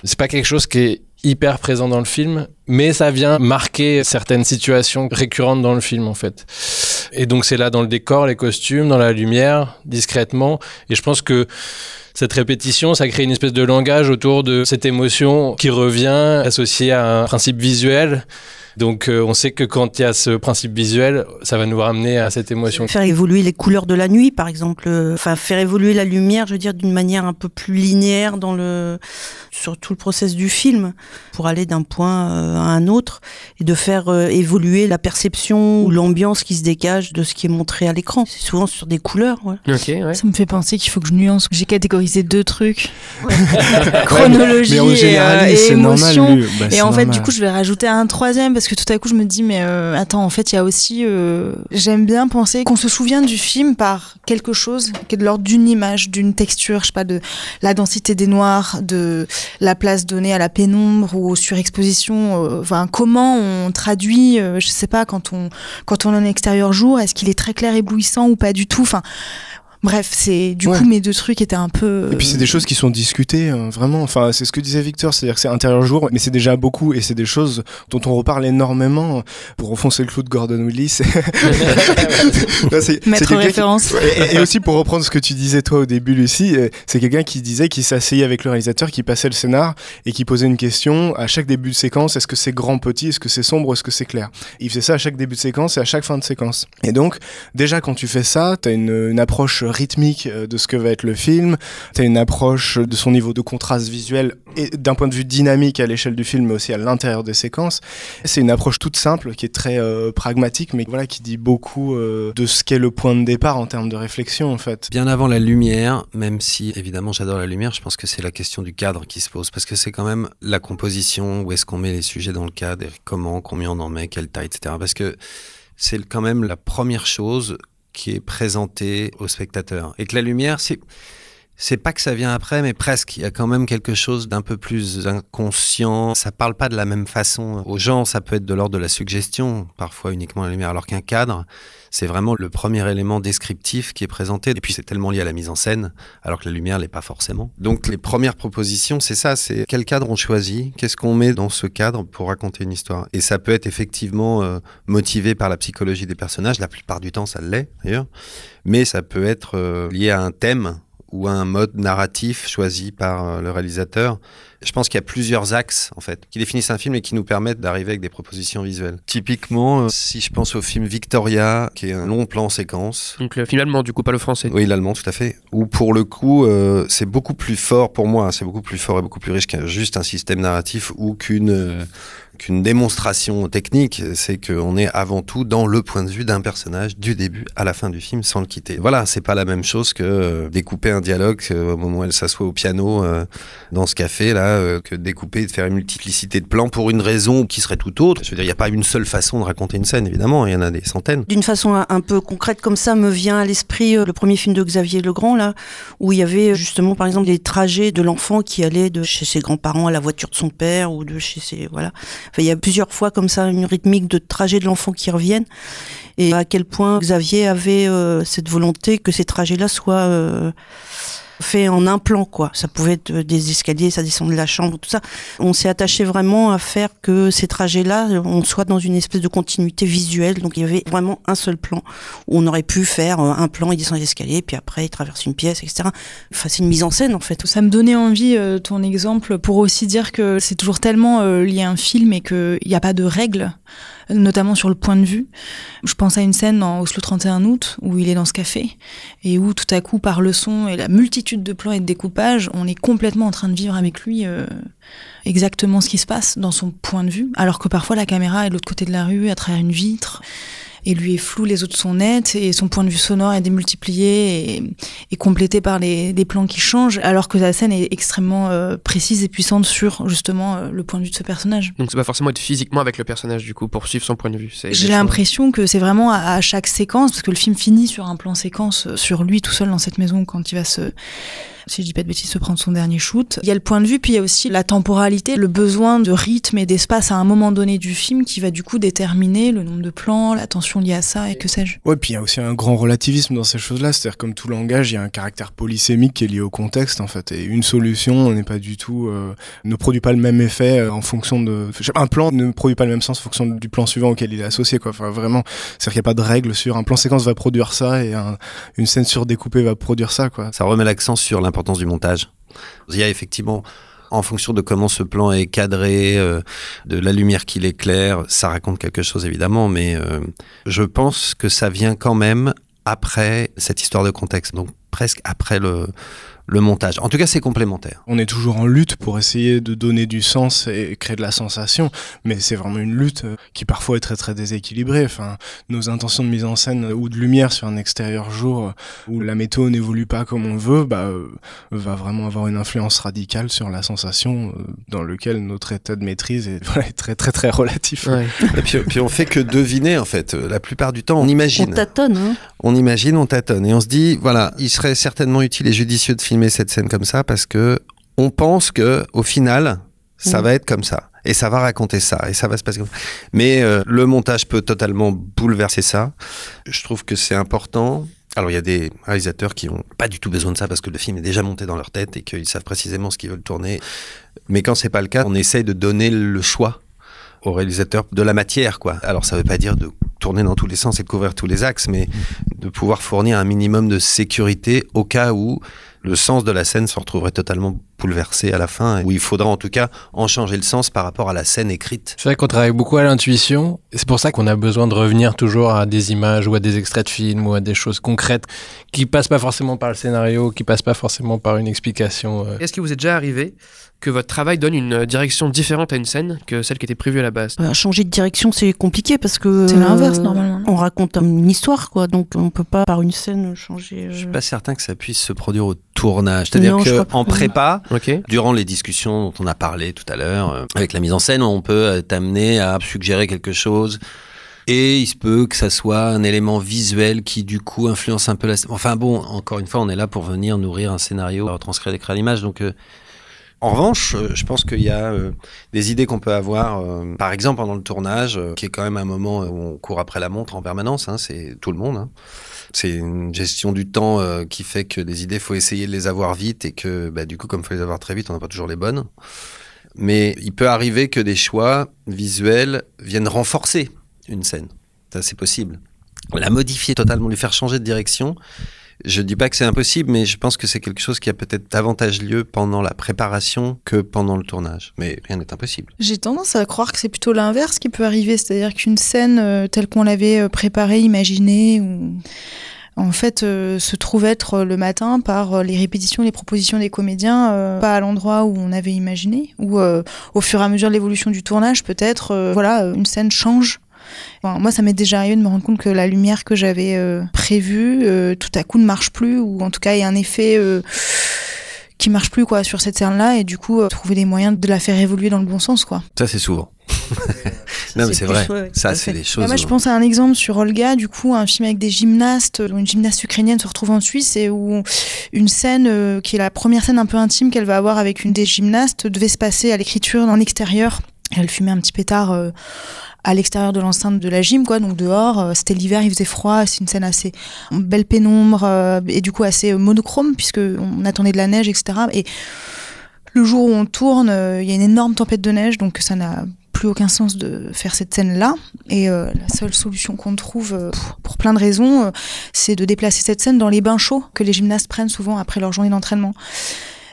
C'est pas quelque chose qui est hyper présent dans le film, mais ça vient marquer certaines situations récurrentes dans le film, en fait. Et donc, c'est là dans le décor, les costumes, dans la lumière, discrètement. Et je pense que cette répétition, ça crée une espèce de langage autour de cette émotion qui revient, associée à un principe visuel. Donc on sait que quand il y a ce principe visuel, ça va nous ramener à cette émotion. Faire évoluer les couleurs de la nuit, par exemple. Enfin, faire évoluer la lumière, je veux dire, d'une manière un peu plus linéaire sur tout le process du film, pour aller d'un point à un autre, et de faire évoluer la perception ou l'ambiance qui se dégage de ce qui est montré à l'écran. C'est souvent sur des couleurs. Ouais. Okay, ouais. Ça me fait penser qu'il faut que je nuance. J'ai catégorisé 2 trucs. Chronologie et émotion. Normal, et en fait, du coup, je vais rajouter un 3e parce que tout à coup, je me dis, mais attends, en fait, il y a aussi... j'aime bien penser qu'on se souvient du film par quelque chose qui est de l'ordre d'une image, d'une texture, je sais pas, de la densité des noirs, de la place donnée à la pénombre ou aux surexpositions. Enfin, comment on traduit, je sais pas, quand on est en extérieur jour, est-ce qu'il est très clair, éblouissant ou pas du tout. Enfin, bref, c'est du coup mes 2 trucs étaient un peu. Et puis c'est des choses qui sont discutées, vraiment. Enfin, c'est ce que disait Victor, c'est-à-dire que c'est intérieur jour, mais c'est déjà beaucoup, et c'est des choses dont on reparle énormément. Pour enfoncer le clou de Gordon Willis. Mettre référence. Et aussi pour reprendre ce que tu disais toi au début, Lucie, c'est quelqu'un qui disait qu'il s'asseyait avec le réalisateur, qui passait le scénar et qui posait une question à chaque début de séquence. Est-ce que c'est grand, petit, est-ce que c'est sombre, est-ce que c'est clair? Il faisait ça à chaque début de séquence et à chaque fin de séquence. Et donc déjà quand tu fais ça, t'as une approche rythmique de ce que va être le film, t'as une approche de son niveau de contraste visuel et d'un point de vue dynamique à l'échelle du film mais aussi à l'intérieur des séquences. C'est une approche toute simple qui est très pragmatique mais voilà, qui dit beaucoup de ce qu'est le point de départ en termes de réflexion en fait. Bien avant la lumière, même si évidemment j'adore la lumière, je pense que c'est la question du cadre qui se pose parce que c'est quand même la composition, où est-ce qu'on met les sujets dans le cadre et comment, combien on en met, quelle taille, etc. Parce que c'est quand même la première chose qui est présenté au spectateur. Et que la lumière, c'est pas que ça vient après, mais presque. Il y a quand même quelque chose d'un peu plus inconscient. Ça parle pas de la même façon aux gens. Ça peut être de l'ordre de la suggestion, parfois uniquement la lumière. Alors qu'un cadre, c'est vraiment le premier élément descriptif qui est présenté. Et puis c'est tellement lié à la mise en scène, alors que la lumière l'est pas forcément. Donc les premières propositions, c'est ça. C'est quel cadre on choisit, qu'est-ce qu'on met dans ce cadre pour raconter une histoire. Et ça peut être effectivement motivé par la psychologie des personnages. La plupart du temps, ça l'est d'ailleurs. Mais ça peut être lié à un thème ou un mode narratif choisi par le réalisateur. Je pense qu'il y a plusieurs axes, en fait, qui définissent un film et qui nous permettent d'arriver avec des propositions visuelles. Typiquement, si je pense au film Victoria, qui est un long plan séquence. Donc le film allemand, du coup, pas le français. Oui, l'allemand, tout à fait. Où, pour le coup, c'est beaucoup plus fort, pour moi, c'est beaucoup plus fort et beaucoup plus riche qu'un juste un système narratif ou qu'une démonstration technique, c'est qu'on est avant tout dans le point de vue d'un personnage du début à la fin du film sans le quitter. Voilà, c'est pas la même chose que découper un dialogue au moment où elle s'assoit au piano dans ce café là, que découper, de faire une multiplicité de plans pour une raison qui serait tout autre. Je veux dire, il n'y a pas une seule façon de raconter une scène, évidemment, il y en a des centaines. D'une façon un peu concrète comme ça, me vient à l'esprit le premier film de Xavier Legrand, là, où il y avait justement, par exemple, les trajets de l'enfant qui allait de chez ses grands-parents à la voiture de son père, ou de chez ses... Voilà. Enfin, il y a plusieurs fois comme ça une rythmique de trajets de l'enfant qui reviennent, et à quel point Xavier avait cette volonté que ces trajets-là soient faits en un plan, quoi. Ça pouvait être des escaliers, ça descend de la chambre, tout ça. On s'est attaché vraiment à faire que ces trajets-là, on soit dans une espèce de continuité visuelle. Donc il y avait vraiment un seul plan où on aurait pu faire un plan, il descend les escaliers, puis après il traverse une pièce, etc. Enfin, c'est une mise en scène, en fait. Ça me donnait envie, ton exemple, pour aussi dire que c'est toujours tellement lié à un film et qu'il n'y a pas de règles, notamment sur le point de vue. Je pense à une scène dans Oslo 31 août où il est dans ce café et où tout à coup, par le son et la multitude de plans et de découpages, on est complètement en train de vivre avec lui exactement ce qui se passe dans son point de vue, alors que parfois la caméra est de l'autre côté de la rue, à travers une vitre, et lui est flou, les autres sont nets, et son point de vue sonore est démultiplié et complété par des plans qui changent, alors que la scène est extrêmement précise et puissante sur justement le point de vue de ce personnage. Donc c'est pas forcément être physiquement avec le personnage, du coup, pour suivre son point de vue. J'ai l'impression que c'est vraiment à chaque séquence, parce que le film finit sur un plan séquence sur lui tout seul dans cette maison quand il va se si je dis pas de bêtises, se prendre son dernier shoot. Il y a le point de vue, puis il y a aussi la temporalité, le besoin de rythme et d'espace à un moment donné du film qui va du coup déterminer le nombre de plans, la tension liée à ça et que sais-je. Ouais, puis il y a aussi un grand relativisme dans ces choses-là, c'est-à-dire comme tout langage, il y a un caractère polysémique qui est lié au contexte en fait, et une solution n'est pas du tout, ne produit pas le même effet en fonction de... Un plan ne produit pas le même sens en fonction du plan suivant auquel il est associé, quoi. Enfin vraiment, c'est-à-dire qu'il n'y a pas de règle sur un plan séquence va produire ça et une scène surdécoupée va produire ça, quoi. Ça remet l'accent sur l'importance du montage. Il y a effectivement, en fonction de comment ce plan est cadré, de la lumière qui l'éclaire, ça raconte quelque chose évidemment, mais je pense que ça vient quand même après cette histoire de contexte, donc presque après le montage. En tout cas, c'est complémentaire. On est toujours en lutte pour essayer de donner du sens et créer de la sensation, mais c'est vraiment une lutte qui parfois est très très déséquilibrée. Enfin, nos intentions de mise en scène ou de lumière sur un extérieur jour où la météo n'évolue pas comme on veut, va vraiment avoir une influence radicale sur la sensation dans lequel notre état de maîtrise est très très très relatif. Ouais. Et puis on fait que deviner en fait. La plupart du temps, on imagine. On tâtonne, hein. On imagine, on tâtonne et on se dit voilà, il serait certainement utile et judicieux de filmer cette scène comme ça parce que on pense que au final ça va être comme ça et ça va raconter ça et ça va se passer comme ça. Mais le montage peut totalement bouleverser ça. Je trouve que c'est important. Alors il y a des réalisateurs qui ont pas du tout besoin de ça parce que le film est déjà monté dans leur tête et qu'ils savent précisément ce qu'ils veulent tourner. Mais quand c'est pas le cas, on essaye de donner le choix au réalisateur de la matière, quoi. Alors ça veut pas dire de tourner dans tous les sens et de couvrir tous les axes, mais de pouvoir fournir un minimum de sécurité au cas où le sens de la scène se retrouverait totalement bouleversé à la fin, où il faudra en tout cas en changer le sens par rapport à la scène écrite. C'est vrai qu'on travaille beaucoup à l'intuition, et c'est pour ça qu'on a besoin de revenir toujours à des images ou à des extraits de films ou à des choses concrètes qui passent pas forcément par le scénario, qui passent pas forcément par une explication. Est-ce qu'il vous est déjà arrivé que votre travail donne une direction différente à une scène que celle qui était prévue à la base? Changer de direction, c'est compliqué parce que... C'est l'inverse, normalement. On raconte une histoire, quoi, donc on peut pas, par une scène, changer... Je suis pas certain que ça puisse se produire au tournage. C'est-à-dire qu'en prépa, durant les discussions dont on a parlé tout à l'heure, avec la mise en scène, on peut t'amener à suggérer quelque chose. Et il se peut que ça soit un élément visuel qui, du coup, influence un peu la... Enfin bon, encore une fois, on est là pour venir nourrir un scénario, retranscrire, écrire l'image, donc... En revanche, je pense qu'il y a des idées qu'on peut avoir, par exemple pendant le tournage, qui est quand même un moment où on court après la montre en permanence, hein, c'est tout le monde. Hein. C'est une gestion du temps qui fait que des idées, il faut essayer de les avoir vite et que du coup, comme il faut les avoir très vite, on n'a pas toujours les bonnes. Mais il peut arriver que des choix visuels viennent renforcer une scène. Ça, c'est possible. La modifier totalement, lui faire changer de direction... Je dis pas que c'est impossible, mais je pense que c'est quelque chose qui a peut-être davantage lieu pendant la préparation que pendant le tournage. Mais rien n'est impossible. J'ai tendance à croire que c'est plutôt l'inverse qui peut arriver, c'est-à-dire qu'une scène telle qu'on l'avait préparée, imaginée, ou... en fait, se trouve être le matin par les répétitions, les propositions des comédiens, pas à l'endroit où on avait imaginé, ou au fur et à mesure de l'évolution du tournage, peut-être, une scène change. Enfin, moi, ça m'est déjà arrivé de me rendre compte que la lumière que j'avais prévue, tout à coup ne marche plus, ou en tout cas, il y a un effet qui marche plus quoi sur cette scène-là, et du coup, trouver des moyens de la faire évoluer dans le bon sens, quoi. Ça, c'est souvent. Non, mais c'est vrai. Ça, c'est des choses. Moi, je pense à un exemple sur Olga, du coup, un film avec des gymnastes, où une gymnaste ukrainienne se retrouve en Suisse, et où une scène qui est la première scène un peu intime qu'elle va avoir avec une des gymnastes devait se passer à l'écriture dans l'extérieur. Elle fumait un petit pétard à l'extérieur de l'enceinte de la gym, quoi, donc dehors. C'était l'hiver, il faisait froid, c'est une scène assez belle pénombre et du coup assez monochrome puisque on attendait de la neige, etc. Et le jour où on tourne, il y a une énorme tempête de neige, donc ça n'a plus aucun sens de faire cette scène-là. Et la seule solution qu'on trouve, pour plein de raisons, c'est de déplacer cette scène dans les bains chauds que les gymnastes prennent souvent après leur journée d'entraînement.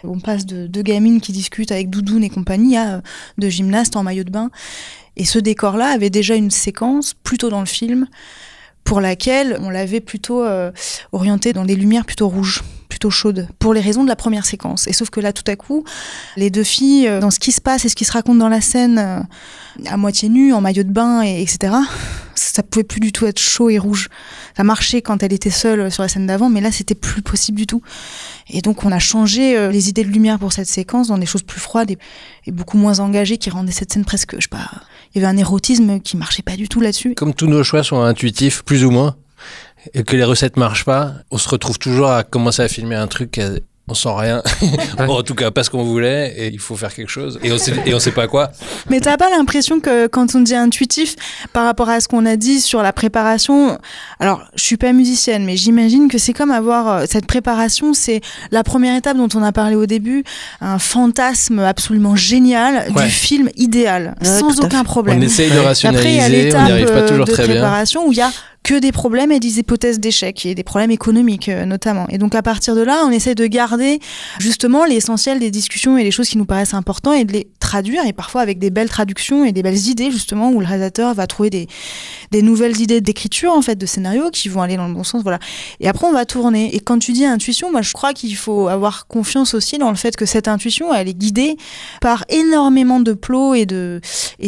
On passe de deux gamines qui discutent avec doudoune et compagnie à de gymnastes en maillot de bain. Et ce décor-là avait déjà une séquence, plutôt dans le film, pour laquelle on l'avait plutôt orienté dans des lumières plutôt rouges, plutôt chaudes, pour les raisons de la première séquence. Et sauf que là, tout à coup, les deux filles, dans ce qui se passe et ce qui se raconte dans la scène, à moitié nues, en maillot de bain, etc., ça pouvait plus du tout être chaud et rouge. Ça marchait quand elle était seule sur la scène d'avant, mais là, c'était plus possible du tout. Et donc, on a changé les idées de lumière pour cette séquence dans des choses plus froides et beaucoup moins engagées, qui rendaient cette scène presque, je sais pas, il y avait un érotisme qui marchait pas du tout là-dessus. Comme tous nos choix sont intuitifs, plus ou moins, et que les recettes marchent pas, on se retrouve toujours à commencer à filmer un truc on sent rien. En tout cas, pas ce qu'on voulait, et il faut faire quelque chose. Et on sait pas quoi. Mais t'as pas l'impression que quand on dit intuitif, par rapport à ce qu'on a dit sur la préparation, alors je suis pas musicienne, mais j'imagine que c'est comme avoir cette préparation, c'est la première étape dont on a parlé au début, un fantasme absolument génial du film idéal, sans aucun problème. On essaye de rationaliser, après, il y a l'étape on n'y arrive pas toujours de très bien. Préparation où il y a que des problèmes et des hypothèses d'échec, et des problèmes économiques notamment. Et donc à partir de là, on essaie de garder justement l'essentiel des discussions et les choses qui nous paraissent importantes et de les traduire, et parfois avec des belles traductions et des belles idées justement, où le réalisateur va trouver des nouvelles idées d'écriture en fait, de scénario qui vont aller dans le bon sens, voilà. Et après on va tourner. Et quand tu dis intuition, moi je crois qu'il faut avoir confiance aussi dans le fait que cette intuition, elle est guidée par énormément de plots et de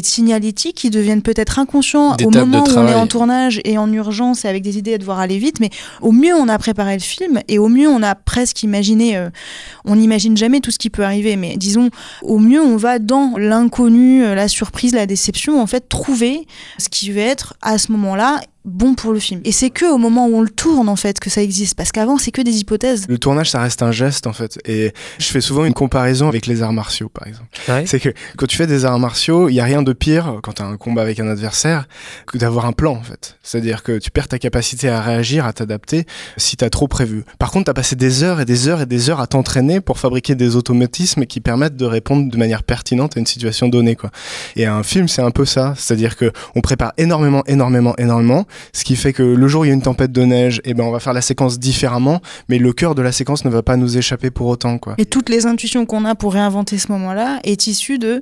signalétiques qui deviennent peut-être inconscients au moment où on est en tournage et en urgence et avec des idées à devoir aller vite, mais au mieux on a préparé le film et au mieux on a presque imaginé, on n'imagine jamais tout ce qui peut arriver, mais disons au mieux on va dans l'inconnu, la surprise, la déception, en fait trouver ce qui va être à ce moment-là bon pour le film. Et c'est que au moment où on le tourne en fait que ça existe, parce qu'avant c'est que des hypothèses. Le tournage ça reste un geste en fait, et je fais souvent une comparaison avec les arts martiaux par exemple. Ouais. C'est que quand tu fais des arts martiaux, il y a rien de pire quand tu as un combat avec un adversaire que d'avoir un plan en fait. C'est-à-dire que tu perds ta capacité à réagir, à t'adapter si tu as trop prévu. Par contre, tu as passé des heures et des heures et des heures à t'entraîner pour fabriquer des automatismes qui permettent de répondre de manière pertinente à une situation donnée quoi. Et un film, c'est un peu ça, c'est-à-dire que on prépare énormément, ce qui fait que le jour où il y a une tempête de neige, eh ben on va faire la séquence différemment, mais le cœur de la séquence ne va pas nous échapper pour autant quoi. Et toutes les intuitions qu'on a pour réinventer ce moment-là est issue de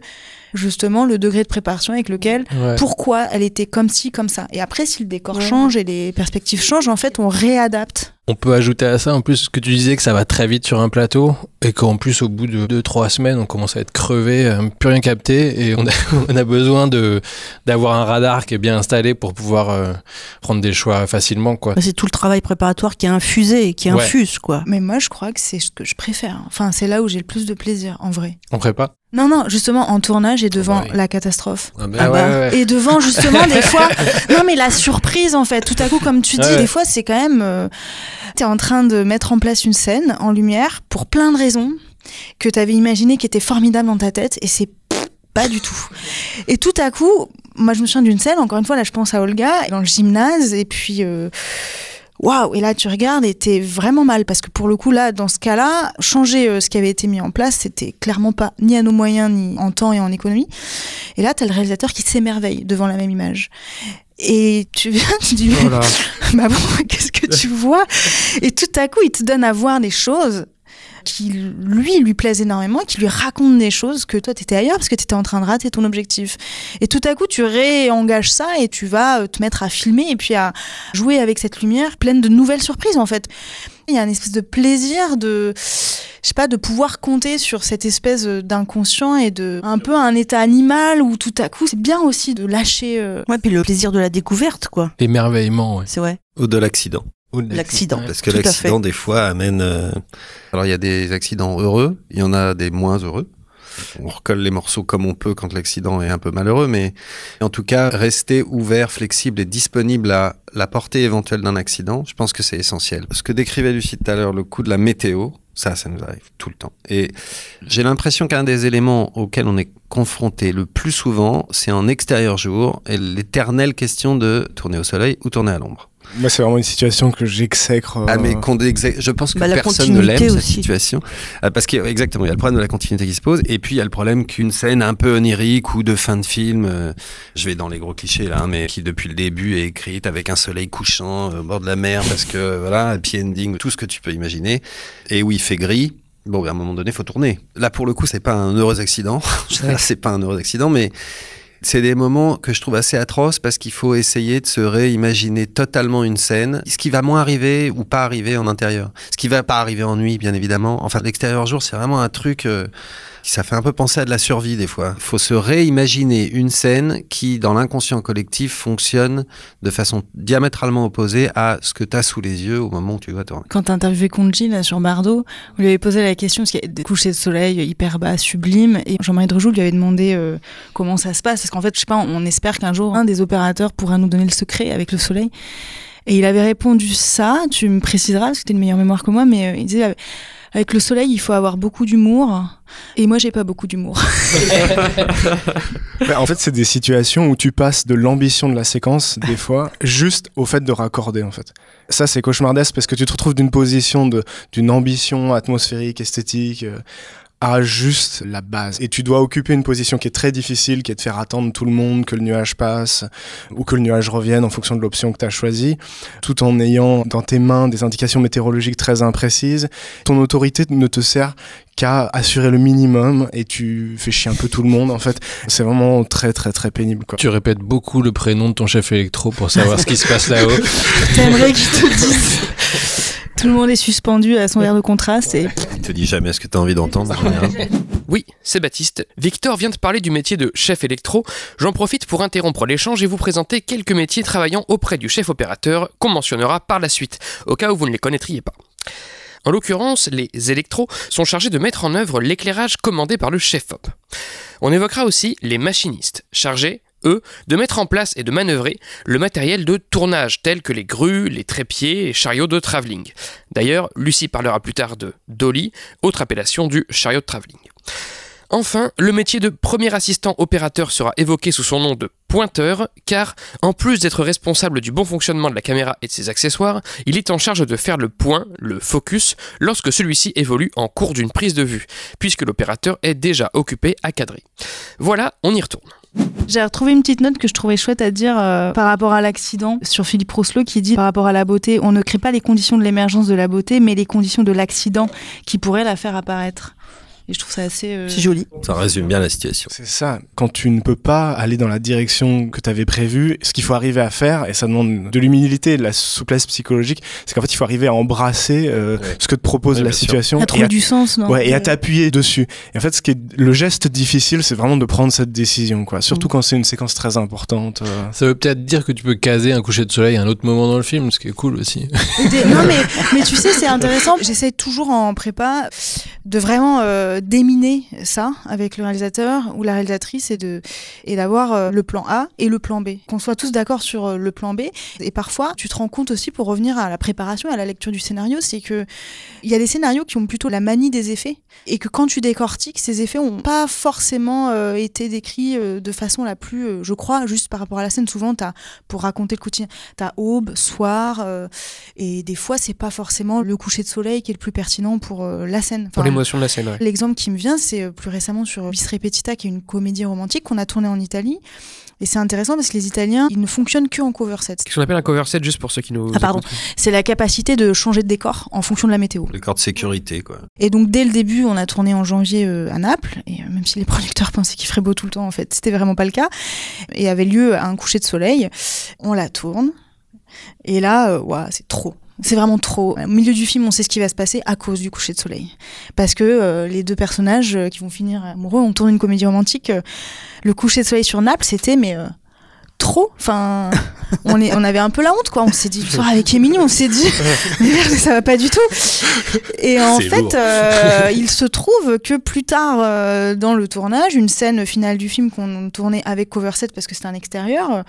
justement le degré de préparation avec lequel pourquoi elle était comme ci, comme ça. Et après, si le décor change et les perspectives changent, en fait, on réadapte. On peut ajouter à ça, en plus, que tu disais que ça va très vite sur un plateau et qu'en plus, au bout de 2-3 semaines, on commence à être crevé, plus rien capté, et on a besoin d'avoir un radar qui est bien installé pour pouvoir prendre des choix facilement, quoi. C'est tout le travail préparatoire qui est infusé, qui infuse, quoi. Mais moi, je crois que c'est ce que je préfère. Enfin, c'est là où j'ai le plus de plaisir, en vrai. On prépa ? Non, justement, en tournage et devant la catastrophe. Ouais. Et devant, justement, des fois... Non, mais la surprise, en fait. Tout à coup, comme tu dis, des fois, c'est quand même... T'es en train de mettre en place une scène en lumière pour plein de raisons que t'avais imaginé qui étaient formidables dans ta tête, et c'est pas du tout. Et tout à coup, moi, je me souviens d'une scène, encore une fois, là, je pense à Olga, dans le gymnase, et puis... Waouh! Et là, tu regardes et t'es vraiment mal, parce que pour le coup, là, dans ce cas-là, changer ce qui avait été mis en place, c'était clairement pas ni à nos moyens, ni en temps et en économie. Et là, t'as le réalisateur qui s'émerveille devant la même image. Et tu viens, tu dis, bah bon, qu'est-ce que tu vois? Et tout à coup, il te donne à voir des choses qui lui plaisent énormément, qui lui racontent des choses que toi t'étais ailleurs parce que t'étais en train de rater ton objectif. Et tout à coup tu réengages ça et tu vas te mettre à filmer et puis à jouer avec cette lumière pleine de nouvelles surprises en fait. Il y a une espèce de plaisir de pouvoir compter sur cette espèce d'inconscient et de un peu un état animal où tout à coup c'est bien aussi de lâcher. Ouais, puis le plaisir de la découverte quoi. L'émerveillement, ouais. C'est vrai. Ou de l'accident. L'accident. Parce que l'accident, des fois, amène... Alors, il y a des accidents heureux, il y en a des moins heureux. On recolle les morceaux comme on peut quand l'accident est un peu malheureux, mais en tout cas, rester ouvert, flexible et disponible à la portée éventuelle d'un accident, je pense que c'est essentiel. Ce que décrivait Lucie tout à l'heure, le coup de la météo, ça nous arrive tout le temps. Et j'ai l'impression qu'un des éléments auxquels on est confronté le plus souvent, c'est en extérieur jour, et l'éternelle question de tourner au soleil ou tourner à l'ombre. Moi, c'est vraiment une situation que j'exècre. Je pense que personne ne l'aime, cette situation. Parce qu'exactement, il y a le problème de la continuité qui se pose, et puis il y a le problème qu'une scène un peu onirique ou de fin de film, je vais dans les gros clichés là, mais qui depuis le début est écrite avec un soleil couchant au bord de la mer, parce que voilà, happy ending, tout ce que tu peux imaginer, et où il fait gris. Bon, à un moment donné, il faut tourner. Là, pour le coup, c'est pas un heureux accident. C'est pas un heureux accident, mais c'est des moments que je trouve assez atroces parce qu'il faut essayer de se réimaginer totalement une scène. Ce qui va moins arriver ou pas arriver en intérieur. Ce qui va pas arriver en nuit, bien évidemment. Enfin, l'extérieur jour, c'est vraiment un truc... ça fait un peu penser à de la survie des fois. Il faut se réimaginer une scène qui, dans l'inconscient collectif, fonctionne de façon diamétralement opposée à ce que tu as sous les yeux au moment où tu dois tourner. Quand tu as interviewé Conji là, sur Bardot, on lui avait posé la question, parce qu'il y a des couchers de soleil hyper bas, sublimes, et Jean-Marie Drejoux lui avait demandé comment ça se passe, parce qu'en fait, je sais pas, on espère qu'un jour, un des opérateurs pourra nous donner le secret avec le soleil. Et il avait répondu ça, tu me préciseras, parce que tu as une meilleure mémoire que moi, mais il disait... Avec le soleil, il faut avoir beaucoup d'humour. Et moi, j'ai pas beaucoup d'humour. En fait, c'est des situations où tu passes de l'ambition de la séquence, des fois, juste au fait de raccorder, en fait. Ça, c'est cauchemardesque parce que tu te retrouves d'une position d'une ambition atmosphérique, esthétique, à juste la base. Et tu dois occuper une position qui est très difficile, qui est de faire attendre tout le monde, que le nuage passe, ou que le nuage revienne en fonction de l'option que tu as choisie, tout en ayant dans tes mains des indications météorologiques très imprécises. Ton autorité ne te sert qu'à assurer le minimum et tu fais chier un peu tout le monde, en fait. C'est vraiment très, très, très pénible, quoi. Tu répètes beaucoup le prénom de ton chef électro pour savoir ce qui se passe là-haut. T'aimerais qu'ils te le disent. Tout le monde est suspendu à son verre de contraste et... Il te dit jamais ce que tu as envie d'entendre en général. Oui, c'est Baptiste. Victor vient de parler du métier de chef électro. J'en profite pour interrompre l'échange et vous présenter quelques métiers travaillant auprès du chef opérateur qu'on mentionnera par la suite, au cas où vous ne les connaîtriez pas. En l'occurrence, les électros sont chargés de mettre en œuvre l'éclairage commandé par le chef-op. On évoquera aussi les machinistes, chargés, eux, de mettre en place et de manœuvrer le matériel de tournage tel que les grues, les trépieds et chariots de travelling. D'ailleurs, Lucie parlera plus tard de dolly, autre appellation du chariot de travelling. Enfin, le métier de premier assistant opérateur sera évoqué sous son nom de pointeur, car en plus d'être responsable du bon fonctionnement de la caméra et de ses accessoires, il est en charge de faire le point, le focus, lorsque celui-ci évolue en cours d'une prise de vue, puisque l'opérateur est déjà occupé à cadrer. Voilà, on y retourne. J'ai retrouvé une petite note que je trouvais chouette à dire par rapport à l'accident sur Philippe Rousselot qui dit par rapport à la beauté, on ne crée pas les conditions de l'émergence de la beauté, mais les conditions de l'accident qui pourraient la faire apparaître. Et je trouve ça assez... C'est joli. Ça résume bien la situation. C'est ça. Quand tu ne peux pas aller dans la direction que tu avais prévue, ce qu'il faut arriver à faire, et ça demande de l'humilité et de la souplesse psychologique, c'est qu'en fait, il faut arriver à embrasser ce que te propose la situation. À trouver du sens, non ? Ouais, et à t'appuyer dessus. Et en fait, le geste difficile, c'est vraiment de prendre cette décision, quoi. Surtout quand c'est une séquence très importante. Ça veut peut-être dire que tu peux caser un coucher de soleil à un autre moment dans le film, ce qui est cool aussi. Non, mais tu sais, c'est intéressant. J'essaie toujours en prépa de vraiment déminer ça avec le réalisateur ou la réalisatrice et d'avoir le plan A et le plan B. Qu'on soit tous d'accord sur le plan B. Et parfois, tu te rends compte aussi, pour revenir à la préparation, à la lecture du scénario, c'est que il y a des scénarios qui ont plutôt la manie des effets et que quand tu décortiques, ces effets n'ont pas forcément été décrits de façon la plus, je crois, juste par rapport à la scène. Souvent, pour raconter le quotidien, t'as aube, soir, et des fois, c'est pas forcément le coucher de soleil qui est le plus pertinent pour la scène. Enfin, pour l'émotion de la scène, ouais. L'exemple qui me vient, c'est plus récemment sur Bis Repetita, qui est une comédie romantique qu'on a tournée en Italie. Et c'est intéressant parce que les Italiens, ils ne fonctionnent que en cover set. Qu'est-ce qu'on appelle un cover set, juste pour ceux qui nous... Ah pardon, c'est la capacité de changer de décor en fonction de la météo. Le corps de sécurité, quoi. Et donc dès le début, on a tourné en janvier à Naples, et même si les producteurs pensaient qu'il ferait beau tout le temps, en fait, c'était vraiment pas le cas. Et avait lieu un coucher de soleil, on la tourne, et là, c'est trop. C'est vraiment trop. Au milieu du film, on sait ce qui va se passer à cause du coucher de soleil. Parce que les deux personnages qui vont finir amoureux, on tourne une comédie romantique. Le coucher de soleil sur Naples, c'était trop. Enfin, on avait un peu la honte, quoi. On s'est dit, le soir avec Émilie, on s'est dit, mais merde, ça va pas du tout. Et en fait, il se trouve que plus tard dans le tournage, une scène finale du film qu'on tournait avec cover set parce que c'était un extérieur,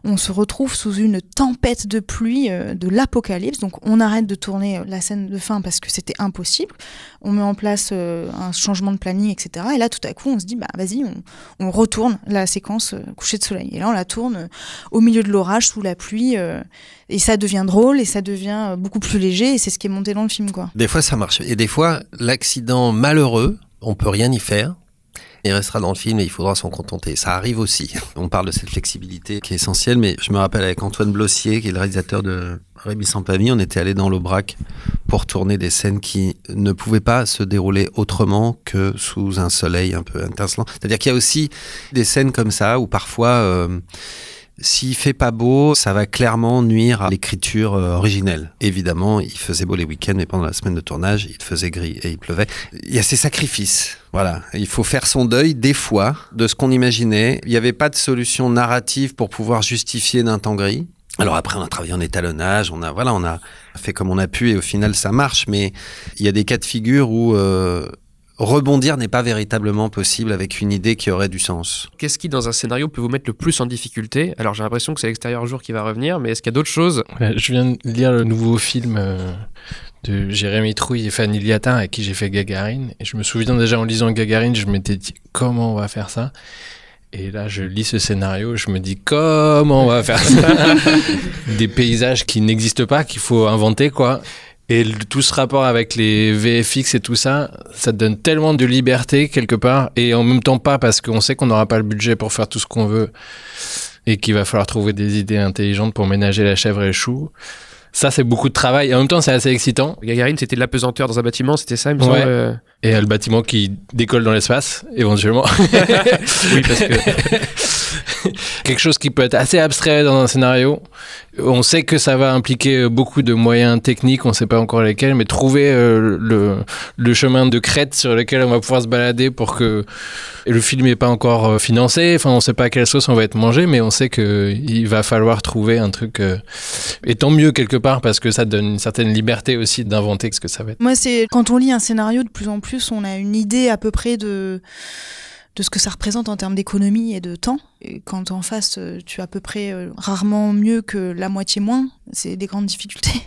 on se retrouve sous une tempête de pluie de l'apocalypse. Donc on arrête de tourner la scène de fin parce que c'était impossible. On met en place un changement de planning, etc. Et là, tout à coup, on se dit, vas-y, on retourne la séquence coucher de soleil. Et là, on la tourne au milieu de l'orage, sous la pluie, et ça devient drôle, et ça devient beaucoup plus léger, et c'est ce qui est monté dans le film, quoi. Des fois, ça marche. Et des fois, l'accident malheureux, on peut rien y faire. Il restera dans le film et il faudra s'en contenter. Ça arrive aussi. On parle de cette flexibilité qui est essentielle, mais je me rappelle avec Antoine Blossier, qui est le réalisateur de Rémi sans Pavie, on était allé dans l'Aubrac pour tourner des scènes qui ne pouvaient pas se dérouler autrement que sous un soleil un peu étincelant. C'est-à-dire qu'il y a aussi des scènes comme ça où parfois... s'il fait pas beau, ça va clairement nuire à l'écriture originelle. Évidemment, il faisait beau les week-ends, mais pendant la semaine de tournage, il faisait gris et il pleuvait. Il y a ces sacrifices. Voilà. Il faut faire son deuil, des fois, de ce qu'on imaginait. Il n'y avait pas de solution narrative pour pouvoir justifier d'un temps gris. Alors après, on a travaillé en étalonnage, on a fait comme on a pu et au final, ça marche. Mais il y a des cas de figure où... rebondir n'est pas véritablement possible avec une idée qui aurait du sens. Qu'est-ce qui, dans un scénario, peut vous mettre le plus en difficulté ? Alors, j'ai l'impression que c'est l'extérieur jour qui va revenir, mais est-ce qu'il y a d'autres choses ? Je viens de lire le nouveau film de Jérémy Trouille et Fanny Liatin, avec qui j'ai fait Gagarine. Et je me souviens déjà en lisant Gagarine, je m'étais dit comment on va faire ça. Et là, je lis ce scénario, je me dis comment on va faire ça. Des paysages qui n'existent pas, qu'il faut inventer, quoi. Et tout ce rapport avec les VFX et tout ça, ça donne tellement de liberté quelque part, et en même temps pas, parce qu'on sait qu'on n'aura pas le budget pour faire tout ce qu'on veut, et qu'il va falloir trouver des idées intelligentes pour ménager la chèvre et le chou. Ça, c'est beaucoup de travail. Et en même temps, c'est assez excitant. Gagarine, c'était de l'apesanteur dans un bâtiment, c'était ça, il me Ouais. semble. Et le bâtiment qui décolle dans l'espace, éventuellement. Oui, parce que Quelque chose qui peut être assez abstrait dans un scénario. On sait que ça va impliquer beaucoup de moyens techniques, on ne sait pas encore lesquels, mais trouver le chemin de crête sur lequel on va pouvoir se balader pour que le film n'est pas encore financé. Enfin, on ne sait pas à quelle sauce on va être mangé, mais on sait qu'il va falloir trouver un truc. Et tant mieux quelque part, parce que ça donne une certaine liberté aussi d'inventer ce que ça va être. Moi, c'est quand on lit un scénario, de plus en plus, on a une idée à peu près de ce que ça représente en termes d'économie et de temps. Et quand en face, tu as à peu près rarement mieux que la moitié moins, c'est des grandes difficultés.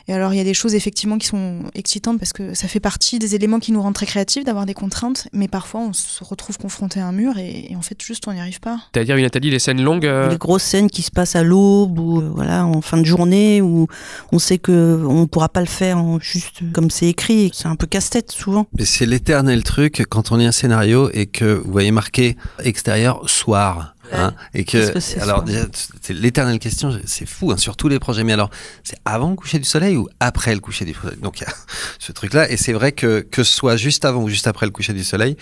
Et alors, il y a des choses effectivement qui sont excitantes parce que ça fait partie des éléments qui nous rendent très créatifs d'avoir des contraintes, mais parfois on se retrouve confronté à un mur et en fait, juste on n'y arrive pas. t'as à dire, Nathalie, les scènes longues. Les grosses scènes qui se passent à l'aube ou voilà, en fin de journée où on sait que on pourra pas le faire juste comme c'est écrit. C'est un peu casse-tête souvent. Mais c'est l'éternel truc quand on lit un scénario et que vous voyez marqué extérieur soir. Hein, et Qu'est-ce que c'est, alors ça déjà, c'est l'éternelle question, c'est fou hein, sur tous les projets. Mais alors, c'est avant le coucher du soleil ou après le coucher du soleil? Donc il y a ce truc-là, et c'est vrai que ce soit juste avant ou juste après le coucher du soleil,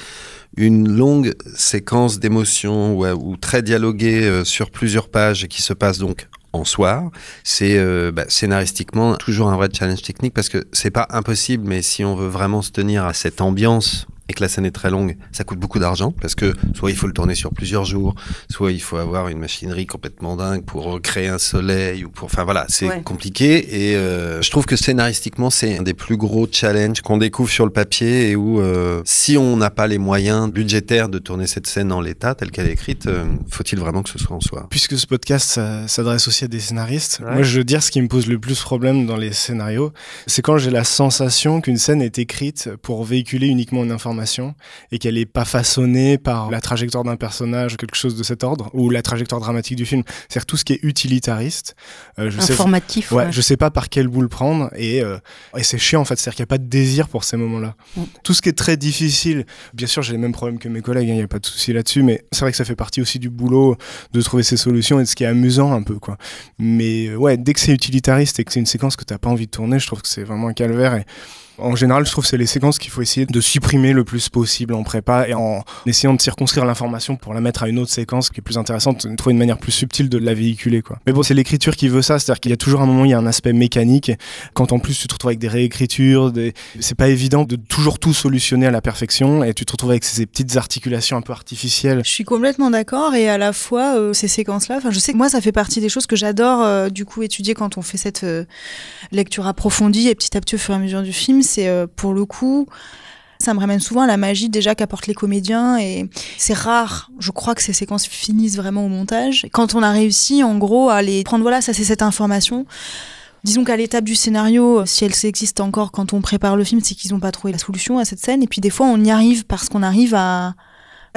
une longue séquence d'émotions ou très dialoguée sur plusieurs pages et qui se passe donc en soir, c'est scénaristiquement toujours un vrai challenge technique parce que c'est pas impossible, mais si on veut vraiment se tenir à cette ambiance et que la scène est très longue, ça coûte beaucoup d'argent parce que soit il faut le tourner sur plusieurs jours, soit il faut avoir une machinerie complètement dingue pour créer un soleil ou pour, enfin voilà, c'est compliqué et je trouve que scénaristiquement c'est un des plus gros challenges qu'on découvre sur le papier et où si on n'a pas les moyens budgétaires de tourner cette scène en l'état telle qu'elle est écrite, faut-il vraiment que ce soit en soir? Puisque ce podcast s'adresse aussi à des scénaristes, moi je veux dire ce qui me pose le plus problème dans les scénarios, c'est quand j'ai la sensation qu'une scène est écrite pour véhiculer uniquement une information et qu'elle n'est pas façonnée par la trajectoire d'un personnage, quelque chose de cet ordre, ou la trajectoire dramatique du film. C'est-à-dire tout ce qui est utilitariste. Informatif. Je sais pas par quel bout le prendre et c'est chiant en fait. C'est-à-dire qu'il n'y a pas de désir pour ces moments-là. Tout ce qui est très difficile, bien sûr j'ai les mêmes problèmes que mes collègues, il n'y a pas de souci là-dessus, mais c'est vrai que ça fait partie aussi du boulot de trouver ces solutions et de ce qui est amusant un peu, quoi. Mais dès que c'est utilitariste et que c'est une séquence que t'as pas envie de tourner, je trouve que c'est vraiment un calvaire. Et en général, je trouve que c'est les séquences qu'il faut essayer de supprimer le plus possible en prépa et en essayant de circonscrire l'information pour la mettre à une autre séquence qui est plus intéressante, trouver une manière plus subtile de la véhiculer, quoi. Mais bon, c'est l'écriture qui veut ça, c'est-à-dire qu'il y a toujours un moment où il y a un aspect mécanique. Quand en plus tu te retrouves avec des réécritures, c'est pas évident de toujours tout solutionner à la perfection et tu te retrouves avec ces petites articulations un peu artificielles. Je suis complètement d'accord et à la fois ces séquences-là, enfin je sais que moi ça fait partie des choses que j'adore du coup étudier quand on fait cette lecture approfondie et petit à petit au fur et à mesure du film. C'est pour le coup, ça me ramène souvent à la magie déjà qu'apportent les comédiens et c'est rare, je crois que ces séquences finissent vraiment au montage. Quand on a réussi en gros à les prendre, voilà, ça c'est cette information. Disons qu'à l'étape du scénario, si elle existe encore quand on prépare le film, c'est qu'ils n'ont pas trouvé la solution à cette scène et puis des fois on y arrive parce qu'on arrive à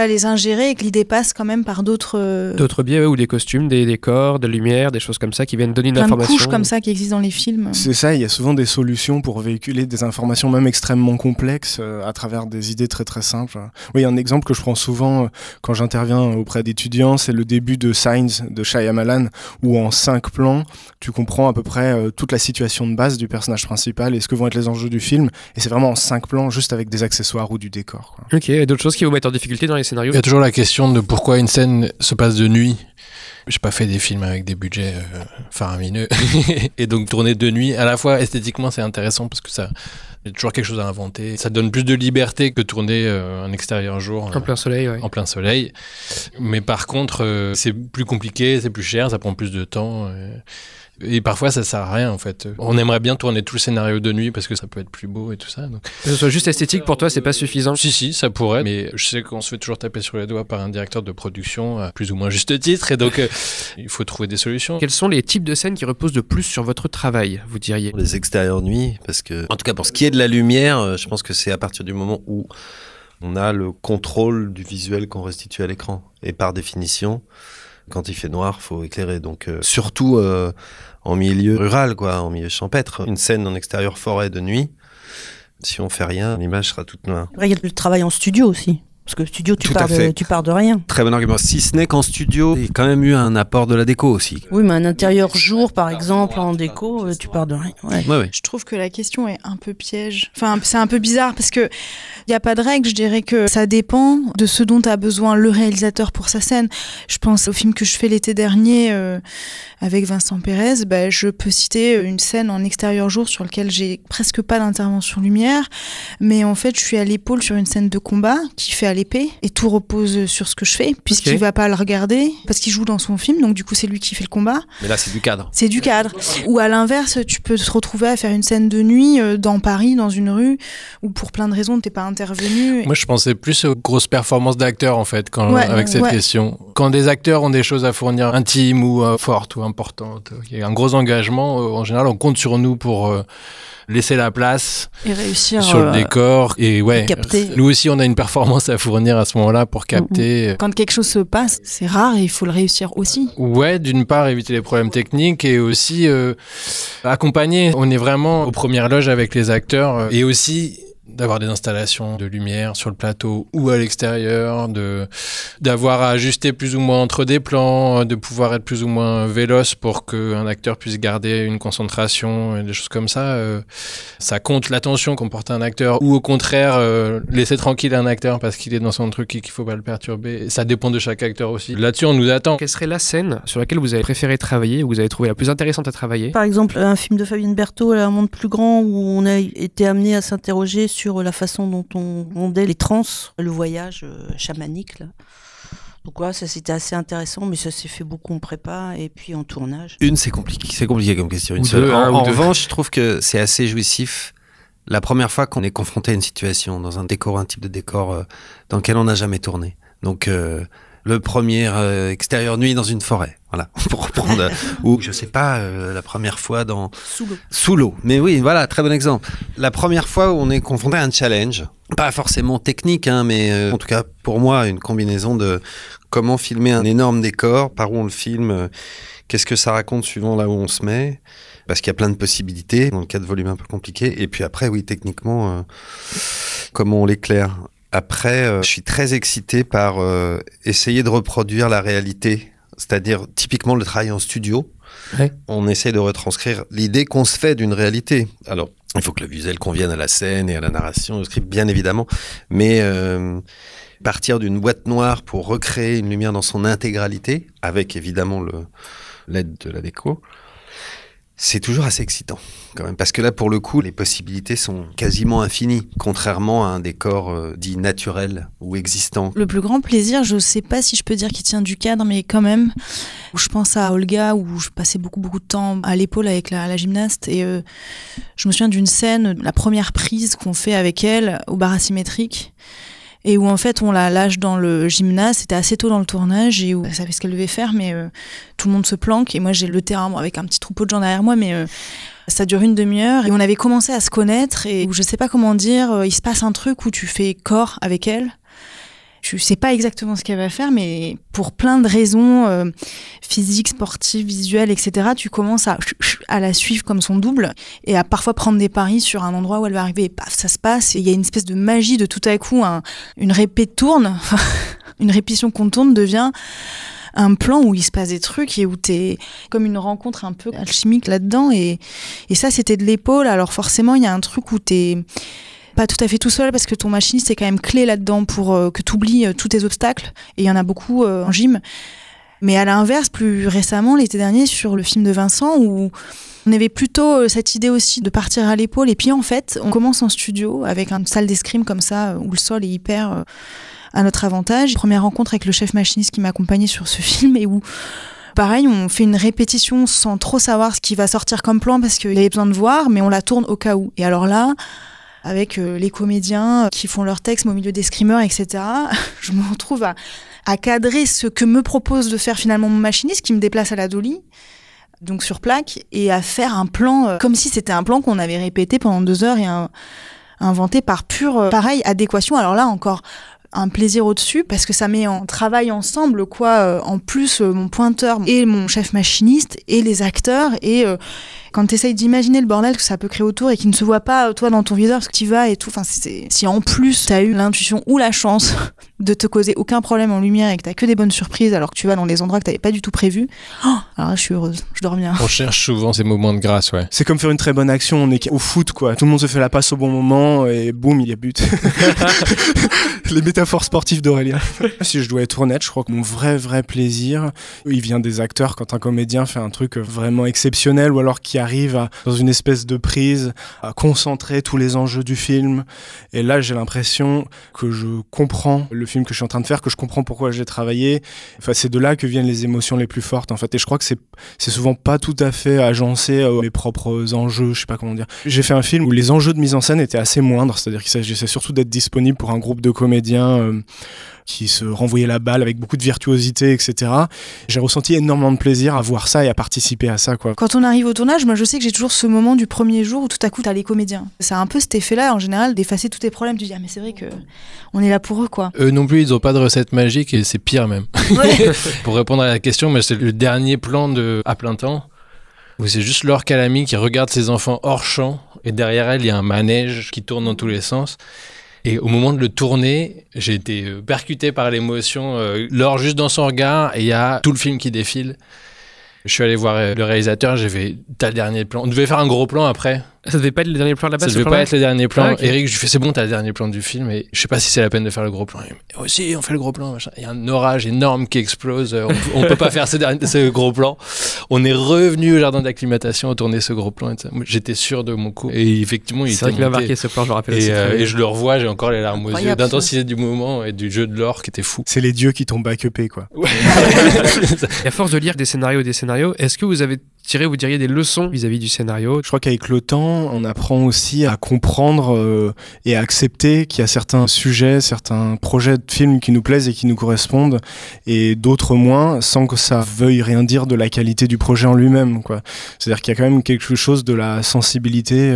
les ingérer et que l'idée passe quand même par d'autres biais, ou des costumes, des décors, de lumière, des choses comme ça qui viennent donner une plein information. de couches comme ça qui existent dans les films. C'est ça, il y a souvent des solutions pour véhiculer des informations même extrêmement complexes à travers des idées très très simples. Oui, un exemple que je prends souvent quand j'interviens auprès d'étudiants, c'est le début de Signs de Shyamalan, où en 5 plans, tu comprends à peu près toute la situation de base du personnage principal et ce que vont être les enjeux du film. Et c'est vraiment en 5 plans, juste avec des accessoires ou du décor, quoi. Ok, et d'autres choses qui vous mettent en difficulté dans les scénarios? Il y a toujours la question de pourquoi une scène se passe de nuit. J'ai pas fait des films avec des budgets faramineux. Et donc tourner de nuit, à la fois esthétiquement c'est intéressant parce que ça, il y a toujours quelque chose à inventer. Ça donne plus de liberté que tourner un extérieur jour. En plein soleil, En plein soleil. Mais par contre, c'est plus compliqué, c'est plus cher, ça prend plus de temps. Et parfois, ça sert à rien, en fait. On aimerait bien tourner tout le scénario de nuit parce que ça peut être plus beau et tout ça. Donc... Que ce soit juste esthétique, pour toi, c'est pas suffisant? Si, ça pourrait. Mais je sais qu'on se fait toujours taper sur les doigts par un directeur de production, à plus ou moins juste titre. Et donc, il faut trouver des solutions. Quels sont les types de scènes qui reposent de plus sur votre travail, vous diriez? Les extérieurs nuit, parce que, en tout cas, pour ce qui est de la lumière, je pense que c'est à partir du moment où on a le contrôle du visuel qu'on restitue à l'écran. Et par définition, quand il fait noir, faut éclairer. Donc, surtout en milieu rural, quoi, en milieu champêtre. Une scène en extérieur forêt de nuit, si on fait rien, l'image sera toute noire. Il y a le travail en studio aussi. Parce que studio, tu pars de rien. Très bon argument. Si ce n'est qu'en studio, il y a quand même eu un apport de la déco aussi. Oui, mais un intérieur jour, par exemple, en déco, tu pars de rien. Ouais. Je trouve que la question est un peu piège. Enfin, c'est un peu bizarre parce que il n'y a pas de règle. Je dirais que ça dépend de ce dont a besoin le réalisateur pour sa scène. Je pense au film que je fais l'été dernier avec Vincent Pérez. Je peux citer une scène en extérieur jour sur laquelle j'ai presque pas d'intervention lumière. Mais en fait, je suis à l'épaule sur une scène de combat qui fait à l'épée et tout repose sur ce que je fais puisqu'il va pas le regarder parce qu'il joue dans son film, donc du coup c'est lui qui fait le combat. Mais là c'est du cadre. C'est du cadre. Ou à l'inverse, tu peux te retrouver à faire une scène de nuit dans Paris, dans une rue où pour plein de raisons t'es pas intervenu. Moi je pensais plus aux grosses performances d'acteurs en fait avec cette question. Quand des acteurs ont des choses à fournir intimes ou fortes ou importantes, il y a un gros engagement, en général on compte sur nous pour laisser la place et réussir sur le décor et capter. Nous aussi on a une performance à fournir à ce moment-là pour capter. Quand quelque chose se passe, c'est rare et il faut le réussir aussi. Ouais, d'une part éviter les problèmes techniques et aussi accompagner. On est vraiment aux premières loges avec les acteurs et aussi d'avoir des installations de lumière sur le plateau ou à l'extérieur, d'avoir à ajuster plus ou moins entre des plans, de pouvoir être plus ou moins véloce pour qu'un acteur puisse garder une concentration et des choses comme ça. Ça compte l'attention qu'on porte à un acteur ou au contraire laisser tranquille un acteur parce qu'il est dans son truc et qu'il faut pas le perturber. Ça dépend de chaque acteur aussi. Là-dessus, on nous attend. Quelle serait la scène sur laquelle vous avez préféré travailler ou vous avez trouvé la plus intéressante à travailler? Par exemple, un film de Fabienne Berthaud, Un monde plus grand, où on a été amené à s'interroger sur la façon dont on rendait les trans, le voyage chamanique là. Donc voilà, ça c'était assez intéressant, mais ça s'est fait beaucoup en prépa et puis en tournage. C'est compliqué comme question. En revanche, je trouve que c'est assez jouissif la première fois qu'on est confronté à une situation dans un décor, un type de décor dans lequel on n'a jamais tourné. Donc le premier extérieur nuit dans une forêt, voilà, pour reprendre, ou je sais pas, la première fois dans sous l'eau. Mais oui, voilà, très bon exemple. La première fois où on est confronté à un challenge, pas forcément technique, mais en tout cas pour moi une combinaison de comment filmer un énorme décor, par où on le filme, qu'est-ce que ça raconte suivant là où on se met, parce qu'il y a plein de possibilités dans le cas de volume un peu compliqué. Et puis après, oui, techniquement, comment on l'éclaire. Après, je suis très excité par essayer de reproduire la réalité, c'est-à-dire typiquement le travail en studio. Ouais. On essaie de retranscrire l'idée qu'on se fait d'une réalité. Alors, il faut que le visuel convienne à la scène et à la narration, au script, bien évidemment, mais partir d'une boîte noire pour recréer une lumière dans son intégralité, avec évidemment l'aide de la déco, c'est toujours assez excitant quand même, parce que là pour le coup les possibilités sont quasiment infinies, contrairement à un décor dit naturel ou existant. Le plus grand plaisir, je sais pas si je peux dire qu'il tient du cadre, mais quand même, je pense à Olga où je passais beaucoup de temps à l'épaule avec la gymnaste et je me souviens d'une scène, la première prise qu'on fait avec elle au bar asymétrique. Et où en fait on la lâche dans le gymnase, c'était assez tôt dans le tournage et où elle savait ce qu'elle devait faire, mais tout le monde se planque et moi j'ai le terrain avec un petit troupeau de gens derrière moi, mais ça dure une demi-heure et on avait commencé à se connaître et où je sais pas comment dire, il se passe un truc où tu fais corps avec elle. Je sais pas exactement ce qu'elle va faire, mais pour plein de raisons physiques, sportives, visuelles, etc., tu commences à la suivre comme son double et à parfois prendre des paris sur un endroit où elle va arriver et paf, ça se passe. Et il y a une espèce de magie de tout à coup, une répé tourne, une répétition qu'on tourne devient un plan où il se passe des trucs et où t'es comme une rencontre un peu alchimique là-dedans. Et ça, c'était de l'épaule. Alors forcément, il y a un truc où t'es pas tout à fait tout seul parce que ton machiniste est quand même clé là-dedans pour que tu oublies tous tes obstacles et il y en a beaucoup en gym. Mais à l'inverse, plus récemment, l'été dernier, sur le film de Vincent, où on avait plutôt cette idée aussi de partir à l'épaule et puis en fait, on commence en studio avec une salle d'escrime comme ça où le sol est hyper à notre avantage. Première rencontre avec le chef machiniste qui m'a accompagnée sur ce film et où Pareil, on fait une répétition sans trop savoir ce qui va sortir comme plan parce qu'il y avait besoin de voir, mais on la tourne au cas où. Et alors là, avec les comédiens qui font leur texte au milieu des screamers, etc., je me retrouve à cadrer ce que me propose de faire finalement mon machiniste qui me déplace à la dolly, donc sur plaque, et à faire un plan comme si c'était un plan qu'on avait répété pendant 2 heures et inventé par pure, pareil, adéquation. Alors là, encore un plaisir au-dessus parce que ça met en travail ensemble, quoi. En plus, mon pointeur et mon chef machiniste et les acteurs et quand tu essayes d'imaginer le bordel que ça peut créer autour et qui ne se voit pas, toi, dans ton viseur, parce que tu y vas et tout. Enfin, si en plus, tu as eu l'intuition ou la chance de te causer aucun problème en lumière et que tu que des bonnes surprises alors que tu vas dans des endroits que tu n'avais pas du tout prévus, alors là, je suis heureuse. Je dors bien. On cherche souvent ces moments de grâce, ouais. C'est comme faire une très bonne action. On est au foot, quoi. Tout le monde se fait la passe au bon moment et boum, il y a but. Les métaphores sportives d'Aurélien. Si je dois être honnête, je crois que mon vrai plaisir, il vient des acteurs. Quand un comédien fait un truc vraiment exceptionnel ou alors qui arrive dans une espèce de prise à concentrer tous les enjeux du film. Et là, j'ai l'impression que je comprends le film que je suis en train de faire, que je comprends pourquoi j'ai travaillé. Enfin, c'est de là que viennent les émotions les plus fortes, en fait. Et je crois que c'est souvent pas tout à fait agencé à mes propres enjeux, je sais pas comment dire. J'ai fait un film où les enjeux de mise en scène étaient assez moindres, c'est-à-dire qu'il s'agissait surtout d'être disponible pour un groupe de comédiens qui se renvoyaient la balle avec beaucoup de virtuosité, etc. J'ai ressenti énormément de plaisir à voir ça et à participer à ça, quoi. Quand on arrive au tournage, moi je sais que j'ai toujours ce moment du premier jour où tout à coup t'as les comédiens. C'est un peu cet effet-là en général d'effacer tous tes problèmes. Tu dis mais c'est vrai que on est là pour eux, quoi. Eux non plus, ils ont pas de recette magique et c'est pire même. Ouais. Pour répondre à la question, mais c'est le dernier plan de À plein temps où c'est juste Laure Calamy qui regarde ses enfants hors champ et derrière elle il y a un manège qui tourne dans tous les sens. Et au moment de le tourner, j'ai été percuté par l'émotion. Laure juste dans son regard et il y a tout le film qui défile. Je suis allé voir le réalisateur, j'ai fait t'as le dernier plan. On devait faire un gros plan après. Ça devait pas être le dernier plan de la base. Ça devait pas être le dernier plan. Ah, okay. Eric, je lui fais c'est bon, t'as le dernier plan du film et je sais pas si c'est la peine de faire le gros plan. Il me dit aussi, on fait le gros plan. Machin. Il y a un orage énorme qui explose. On peut pas faire ce gros plan. On est revenu au jardin d'acclimatation, tourner ce gros plan. Moi, j'étais sûr de mon coup. Et effectivement, il c'est vrai qu'il m'a marqué ce plan, je le rappelle. Et je le revois, j'ai encore les larmes aux yeux d'intensité du moment et du jeu de Laure qui était fou. C'est les dieux qui t'ont back-upé, quoi. Ouais. Et à force de lire des scénarios, est-ce que vous avez tiré, vous diriez, des leçons vis-à-vis du scénario? Je crois qu'avec le temps, on apprend aussi à comprendre et à accepter qu'il y a certains sujets, certains projets de films qui nous plaisent et qui nous correspondent et d'autres moins, sans que ça veuille rien dire de la qualité du projet en lui-même, quoi. C'est-à-dire qu'il y a quand même quelque chose de la sensibilité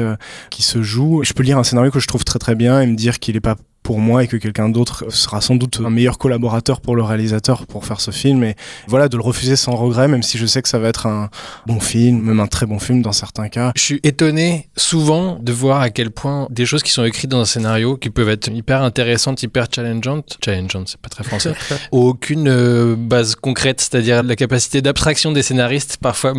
qui se joue. Je peux lire un scénario que je trouve très très bien et me dire qu'il est pas pour moi et que quelqu'un d'autre sera sans doute un meilleur collaborateur pour le réalisateur pour faire ce film, et voilà, de le refuser sans regret, même si je sais que ça va être un bon film, même un très bon film dans certains cas. Je suis étonné souvent de voir à quel point des choses qui sont écrites dans un scénario qui peuvent être hyper intéressantes, hyper challengeantes, c'est pas très français, ont aucune base concrète, c'est-à-dire la capacité d'abstraction des scénaristes parfois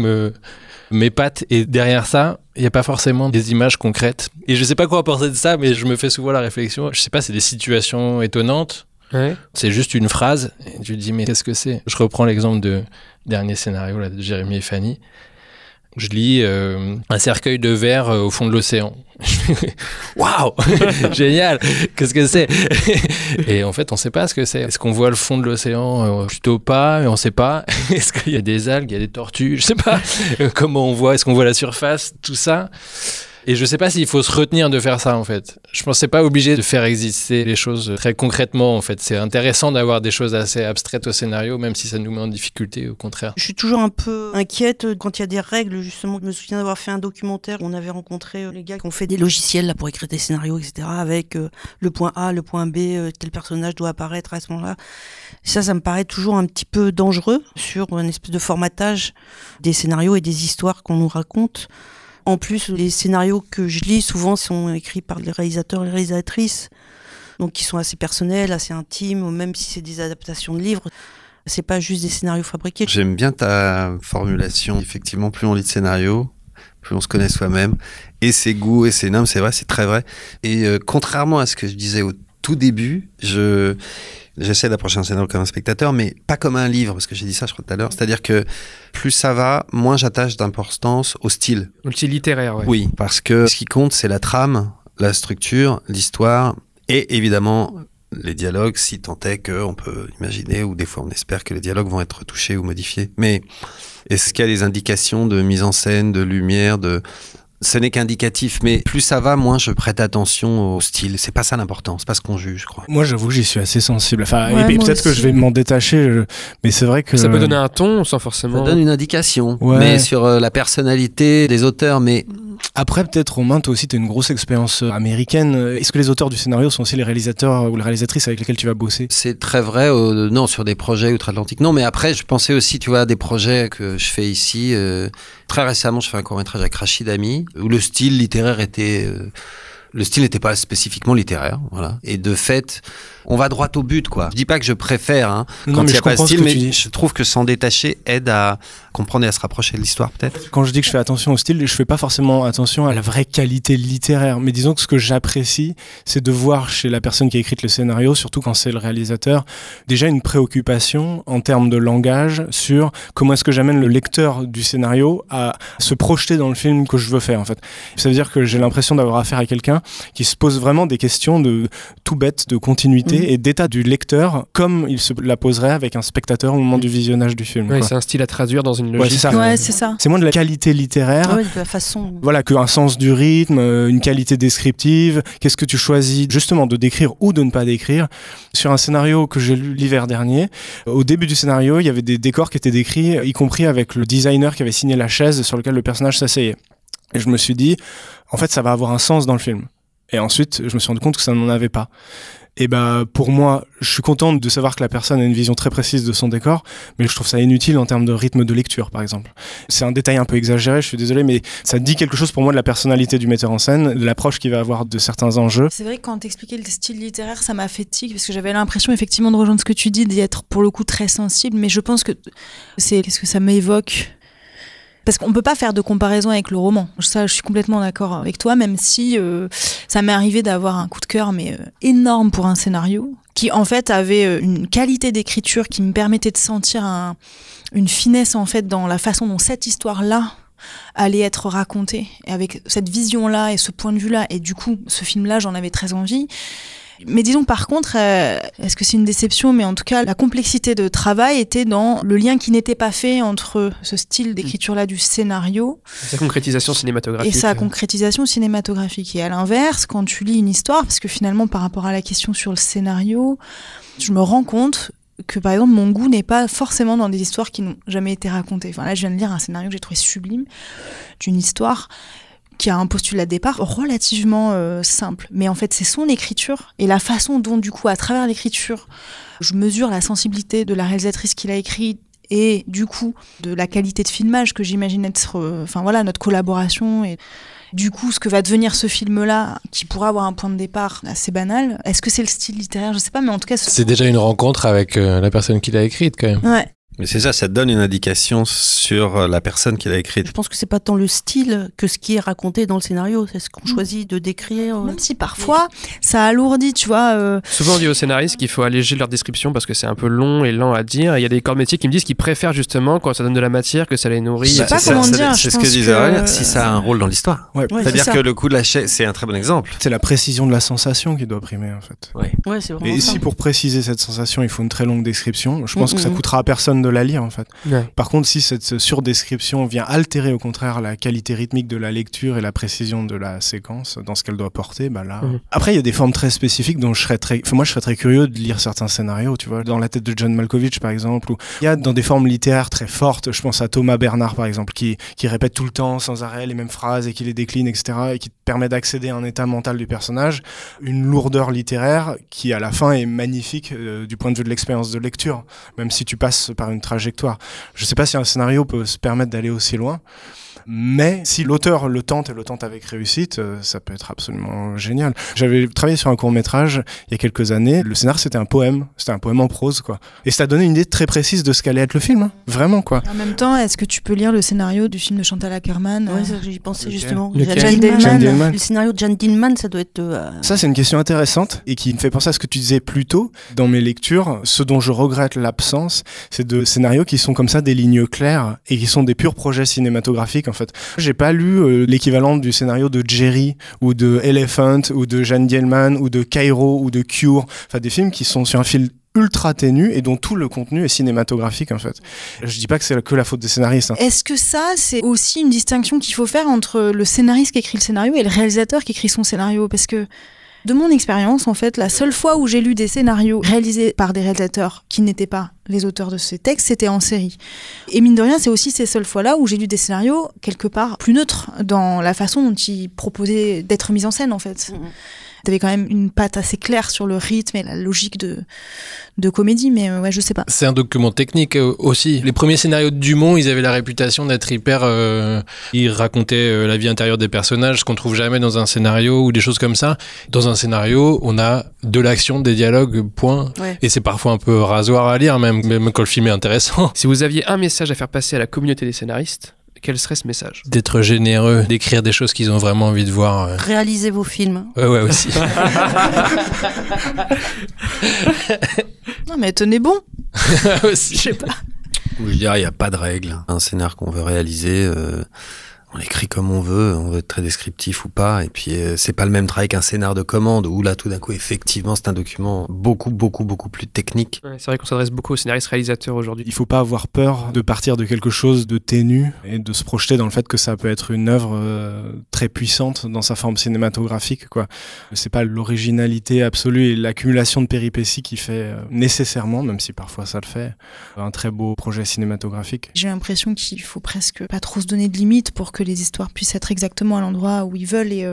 m'épate, et derrière ça il n'y a pas forcément des images concrètes et je sais pas quoi penser de ça, mais je me fais souvent la réflexion, je sais pas, c'est des situations étonnantes, ouais. C'est juste une phrase et tu te dis mais qu'est-ce que c'est. Je reprends l'exemple de dernier scénario là, de Jérémy et Fanny. Je lis un cercueil de verre au fond de l'océan. Waouh, génial. Qu'est-ce que c'est? Et en fait, on sait pas ce que c'est. Est-ce qu'on voit le fond de l'océan? Plutôt pas, mais on sait pas. Est-ce qu'il y a des algues, il y a des tortues? Je sais pas. Comment on voit? Est-ce qu'on voit la surface? Tout ça. Et je sais pas s'il faut se retenir de faire ça, en fait. Je pense que c'est pas obligé de faire exister les choses très concrètement, en fait. C'est intéressant d'avoir des choses assez abstraites au scénario, même si ça nous met en difficulté, au contraire. Je suis toujours un peu inquiète quand il y a des règles, justement. Je me souviens d'avoir fait un documentaire où on avait rencontré les gars qui ont fait des logiciels là, pour écrire des scénarios, etc. Avec le point A, le point B, tel personnage doit apparaître à ce moment-là. Ça me paraît toujours un petit peu dangereux sur une espèce de formatage des scénarios et des histoires qu'on nous raconte. En plus, les scénarios que je lis souvent sont écrits par les réalisateurs et les réalisatrices, donc qui sont assez personnels, assez intimes, ou même si c'est des adaptations de livres, c'est pas juste des scénarios fabriqués. J'aime bien ta formulation. Effectivement, plus on lit de scénarios, plus on se connaît soi-même, et ses goûts et ses normes, c'est vrai, c'est très vrai. Et contrairement à ce que je disais au tout début, j'essaie d'approcher un scénario comme un spectateur, mais pas comme un livre, parce que j'ai dit ça, je crois, tout à l'heure. C'est-à-dire que plus ça va, moins j'attache d'importance au style. Au style littéraire, ouais. Oui, parce que ce qui compte, c'est la trame, la structure, l'histoire, et évidemment, les dialogues, si tant est qu'on peut imaginer, ou des fois on espère que les dialogues vont être touchés ou modifiés. Mais est-ce qu'il y a des indications de mise en scène, de lumière, ce n'est qu'indicatif, mais plus ça va, moins je prête attention au style. C'est pas ça l'important, c'est pas ce qu'on juge, je crois. Moi, j'avoue que j'y suis assez sensible. Enfin, Ouais, et moi peut-être que aussi. je vais m'en détacher, mais c'est vrai que... Ça peut donner un ton sans forcément. Ça donne une indication, Ouais. mais sur la personnalité des auteurs, mais... Après, peut-être, Romain, toi aussi, t'as une grosse expérience américaine. Est-ce que les auteurs du scénario sont aussi les réalisateurs ou les réalisatrices avec lesquels tu vas bosser? C'est très vrai, non, sur des projets outre-Atlantique. Non, mais après, je pensais aussi, tu vois, à des projets que je fais ici. Très récemment, je fais un court-métrage avec Rachid Ami, où le style littéraire était... le style n'était pas spécifiquement littéraire, voilà. Et de fait, on va droit au but, quoi. Je dis pas que je préfère, hein, Non, quand mais il n'y je a pas de comprends ce style, que mais tu dis. je trouve que s'en détacher aide à comprendre et à se rapprocher de l'histoire, peut-être. Quand je dis que je fais attention au style, je fais pas forcément attention à la vraie qualité littéraire. Mais disons que ce que j'apprécie, c'est de voir chez la personne qui a écrit le scénario, surtout quand c'est le réalisateur, déjà une préoccupation en termes de langage sur comment est-ce que j'amène le lecteur du scénario à se projeter dans le film que je veux faire, en fait. Ça veut dire que j'ai l'impression d'avoir affaire à quelqu'un qui se pose vraiment des questions de tout bête, de continuité et d'état du lecteur, comme il se la poserait avec un spectateur au moment du visionnage du film. Ouais, quoi. c'est un style à traduire dans une Ouais, logique. c'est ça. Ouais, c'est ça. C'est moins de la qualité littéraire. Ouais, de la façon. Voilà, qu'un sens du rythme, une qualité descriptive. Qu'est-ce que tu choisis justement de décrire ou de ne pas décrire? Sur un scénario que j'ai lu l'hiver dernier, au début du scénario, il y avait des décors qui étaient décrits, y compris avec le designer qui avait signé la chaise sur laquelle le personnage s'asseyait. Et je me suis dit, en fait, ça va avoir un sens dans le film. Et ensuite, je me suis rendu compte que ça n'en avait pas. Et bah, pour moi, je suis contente de savoir que la personne a une vision très précise de son décor, mais je trouve ça inutile en termes de rythme de lecture, par exemple. C'est un détail un peu exagéré, je suis désolé, mais ça dit quelque chose pour moi de la personnalité du metteur en scène, de l'approche qu'il va avoir de certains enjeux. C'est vrai que quand t'expliquais le style littéraire, ça m'a fait tic, parce que j'avais l'impression effectivement de rejoindre ce que tu dis, d'y être pour le coup très sensible, mais je pense que qu'est-ce que ça m'évoque? Parce qu'on peut pas faire de comparaison avec le roman. Ça, je suis complètement d'accord avec toi, même si ça m'est arrivé d'avoir un coup de cœur, mais énorme pour un scénario, qui en fait avait une qualité d'écriture qui me permettait de sentir une finesse en fait dans la façon dont cette histoire-là allait être racontée, et avec cette vision-là et ce point de vue-là. Et du coup, ce film-là, j'en avais très envie. Mais disons par contre, est-ce que c'est une déception? Mais en tout cas, la complexité de travail était dans le lien qui n'était pas fait entre ce style d'écriture-là du scénario Sa concrétisation cinématographique. et sa concrétisation cinématographique. Et à l'inverse, quand tu lis une histoire, parce que finalement, par rapport à la question sur le scénario, je me rends compte que par exemple, mon goût n'est pas forcément dans des histoires qui n'ont jamais été racontées. Enfin là, je viens de lire un scénario que j'ai trouvé sublime d'une histoire qui a un postulat de départ relativement simple. Mais en fait, c'est son écriture et la façon dont, du coup, à travers l'écriture, je mesure la sensibilité de la réalisatrice qui l'a écrit et, du coup, de la qualité de filmage que j'imagine être... Enfin, voilà, notre collaboration et... Du coup, ce que va devenir ce film-là, qui pourrait avoir un point de départ assez banal, est-ce que c'est le style littéraire? Je sais pas, mais en tout cas... C'est déjà une rencontre avec la personne qui l'a écrite, quand même. Ouais. Mais c'est ça, ça te donne une indication sur la personne qui l'a écrite. Je pense que c'est pas tant le style que ce qui est raconté dans le scénario, c'est ce qu'on choisit de décrire. Même si parfois, ça alourdit, tu vois... Souvent, on dit aux scénaristes qu'il faut alléger leur description parce que c'est un peu long et lent à dire. Et il y a des corps de métier qui me disent qu'ils préfèrent justement quand ça donne de la matière, que ça les nourrit. Je sais pas c'est comment ça, dire, c'est je ce que pense disait que- Aurélien, si ça a un rôle dans l'histoire. Ouais. Ouais, C'est-à-dire c'est que ça. le coup de la chaise, c'est un très bon exemple. C'est la précision de la sensation qui doit primer, en fait. Ouais, c'est vraiment Et ça. si pour préciser cette sensation, il faut une très longue description, je pense que ça Mhm. coûtera à personne de la lire, en fait. Ouais. Par contre, si cette surdescription vient altérer au contraire la qualité rythmique de la lecture et la précision de la séquence dans ce qu'elle doit porter, bah là... Mhm. Après, il y a des formes très spécifiques dont je serais très curieux de lire certains scénarios, tu vois, dans la tête de John Malkovich, par exemple, ou il y a dans des formes littéraires très fortes, je pense à Thomas Bernard, par exemple, qui répète tout le temps, sans arrêt, les mêmes phrases et qui les décline, etc., et qui te permet d'accéder à un état mental du personnage, une lourdeur littéraire qui, à la fin, est magnifique du point de vue de l'expérience de lecture, même si tu passes par une trajectoire. Je sais pas si un scénario peut se permettre d'aller aussi loin, mais si l'auteur le tente et le tente avec réussite, ça peut être absolument génial. J'avais travaillé sur un court-métrage il y a quelques années. Le scénar, c'était un poème en prose, quoi. Et ça donnait une idée très précise de ce qu'allait être le film, hein. Vraiment, quoi. En même temps, est-ce que tu peux lire le scénario du film de Chantal Akerman? Ouais, c'est ce que j'y pensais Lequel justement. Lequel Jeanne Jeanne Dillman. Le scénario de Jeanne Dillman, ça doit être. Ça, c'est une question intéressante et qui me fait penser à ce que tu disais plus tôt. Dans mes lectures, ce dont je regrette l'absence, c'est de scénarios qui sont comme ça, des lignes claires, et qui sont des purs projets cinématographiques, en fait. J'ai pas lu l'équivalent du scénario de Jerry, ou de Elephant, ou de Jeanne Dielman, ou de Cairo, ou de Cure. Enfin, des films qui sont sur un fil ultra ténu et dont tout le contenu est cinématographique, en fait. Je dis pas que c'est que la faute des scénaristes. Est-ce que ça, c'est aussi une distinction qu'il faut faire entre le scénariste qui écrit le scénario et le réalisateur qui écrit son scénario? Parce que, de mon expérience, en fait, la seule fois où j'ai lu des scénarios réalisés par des réalisateurs qui n'étaient pas les auteurs de ces textes, c'était en série. Et mine de rien, c'est aussi ces seules fois-là où j'ai lu des scénarios, quelque part, plus neutres dans la façon dont ils proposaient d'être mis en scène, en fait. T'avais quand même une patte assez claire sur le rythme et la logique de comédie, mais ouais, je sais pas. C'est un document technique aussi. Les premiers scénarios de Dumont, ils avaient la réputation d'être hyper... ils racontaient la vie intérieure des personnages, ce qu'on trouve jamais dans un scénario ou des choses comme ça. Dans un scénario, on a de l'action, des dialogues, point. Ouais. Et c'est parfois un peu rasoir à lire, même quand le film est intéressant. Si vous aviez un message à faire passer à la communauté des scénaristes, quel serait ce message? D'être généreux, d'écrire des choses qu'ils ont vraiment envie de voir. Réalisez vos films. Ouais, aussi. Non, mais tenez bon. Aussi. Je sais pas. Je dirais, il n'y a pas de règle. Un scénar qu'on veut réaliser, on l'écrit comme on veut être très descriptif ou pas, et puis c'est pas le même travail qu'un scénar de commande, où là tout d'un coup effectivement c'est un document beaucoup plus technique. Ouais, c'est vrai qu'on s'adresse beaucoup aux scénaristes réalisateurs aujourd'hui. Il faut pas avoir peur de partir de quelque chose de ténu et de se projeter dans le fait que ça peut être une œuvre très puissante dans sa forme cinématographique, quoi. C'est pas l'originalité absolue et l'accumulation de péripéties qui fait nécessairement, même si parfois ça le fait, un très beau projet cinématographique. J'ai l'impression qu'il faut presque pas trop se donner de limites pour que les histoires puissent être exactement à l'endroit où ils veulent, et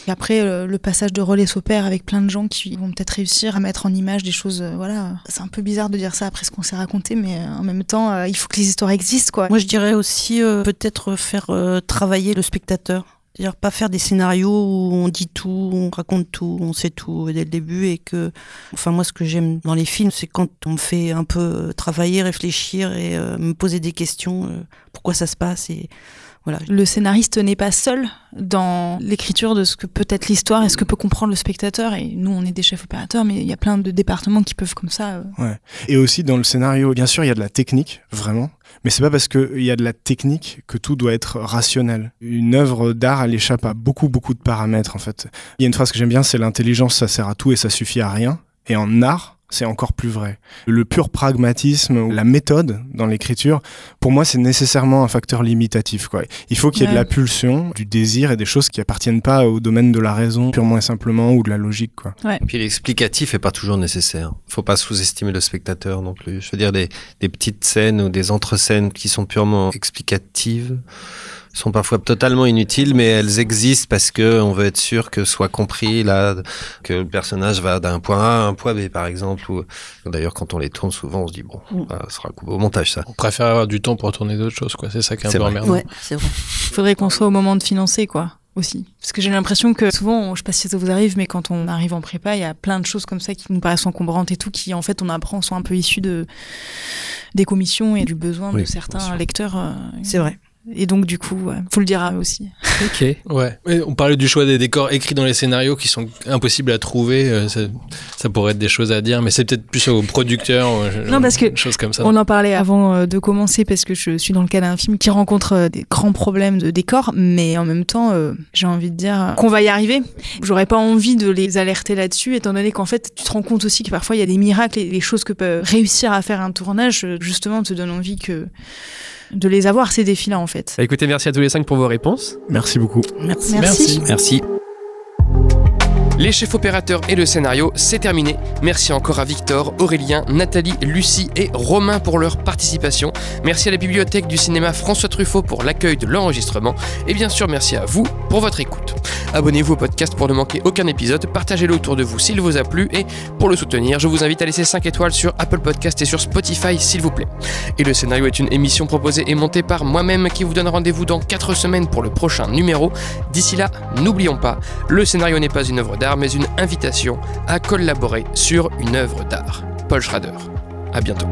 après le passage de relais s'opère avec plein de gens qui vont peut-être réussir à mettre en image des choses, voilà. C'est un peu bizarre de dire ça après ce qu'on s'est raconté, mais en même temps il faut que les histoires existent, quoi. Moi je dirais aussi peut-être faire travailler le spectateur. C'est-à-dire pas faire des scénarios où on dit tout, on raconte tout, on sait tout dès le début, et que, enfin moi ce que j'aime dans les films, c'est quand on me fait un peu travailler, réfléchir et me poser des questions, pourquoi ça se passe, et voilà. Le scénariste n'est pas seul dans l'écriture de ce que peut être l'histoire et ce que peut comprendre le spectateur, et nous on est des chefs opérateurs, mais il y a plein de départements qui peuvent comme ça. Ouais. Et aussi dans le scénario, bien sûr il y a de la technique, vraiment. Mais c'est pas parce qu'il y a de la technique que tout doit être rationnel. Une œuvre d'art, elle échappe à beaucoup de paramètres, en fait. Il y a une phrase que j'aime bien, c'est l'intelligence, ça sert à tout et ça suffit à rien. Et en art, c'est encore plus vrai. Le pur pragmatisme, la méthode dans l'écriture, pour moi, c'est nécessairement un facteur limitatif, quoi. Il faut qu'il y ait de la pulsion, du désir et des choses qui appartiennent pas au domaine de la raison, purement et simplement, ou de la logique, quoi. Ouais. Et puis l'explicatif est pas toujours nécessaire. Faut pas sous-estimer le spectateur non plus. Je veux dire, des petites scènes ou des entre-scènes qui sont purement explicatives sont parfois totalement inutiles, mais elles existent parce que on veut être sûr que soit compris là, que le personnage va d'un point A à un point B, par exemple. Ou d'ailleurs, quand on les tourne, souvent, on se dit bon, ça sera coupé au montage, ça. On préfère avoir du temps pour tourner d'autres choses, quoi. C'est ça qui est un peu emmerdant. Ouais, c'est vrai. Il faudrait qu'on soit au moment de financer, quoi. Aussi. Parce que j'ai l'impression que souvent, je sais pas si ça vous arrive, mais quand on arrive en prépa, il y a plein de choses comme ça qui nous paraissent encombrantes et tout, qui en fait on apprend sont un peu issues des commissions et du besoin de certains lecteurs. C'est vrai. Et donc du coup, faut le dire à eux aussi. Ok. Ouais. On parlait du choix des décors écrits dans les scénarios qui sont impossibles à trouver. Ça pourrait être des choses à dire, mais c'est peut-être plus aux producteurs. Non, parce que choses comme ça. On en parlait avant de commencer, parce que je suis dans le cas d'un film qui rencontre des grands problèmes de décors, mais en même temps, j'ai envie de dire qu'on va y arriver. J'aurais pas envie de les alerter là-dessus, étant donné qu'en fait, tu te rends compte aussi que parfois il y a des miracles et les choses que peut réussir à faire un tournage, justement, te donnent envie de les avoir, ces défis-là, en fait. Bah écoutez, merci à tous les 5 pour vos réponses. Merci beaucoup. Merci. Les chefs opérateurs et le scénario, c'est terminé. Merci encore à Victor, Aurélien, Nathalie, Lucie et Romain pour leur participation. Merci à la Bibliothèque du cinéma François Truffaut pour l'accueil de l'enregistrement. Et bien sûr, merci à vous pour votre écoute. Abonnez-vous au podcast pour ne manquer aucun épisode, partagez-le autour de vous s'il vous a plu, et pour le soutenir, je vous invite à laisser 5 étoiles sur Apple Podcast et sur Spotify s'il vous plaît. Et le scénario est une émission proposée et montée par moi-même qui vous donne rendez-vous dans 4 semaines pour le prochain numéro. D'ici là, n'oublions pas, le scénario n'est pas une œuvre d'art, mais une invitation à collaborer sur une œuvre d'art. Paul Schrader. À bientôt.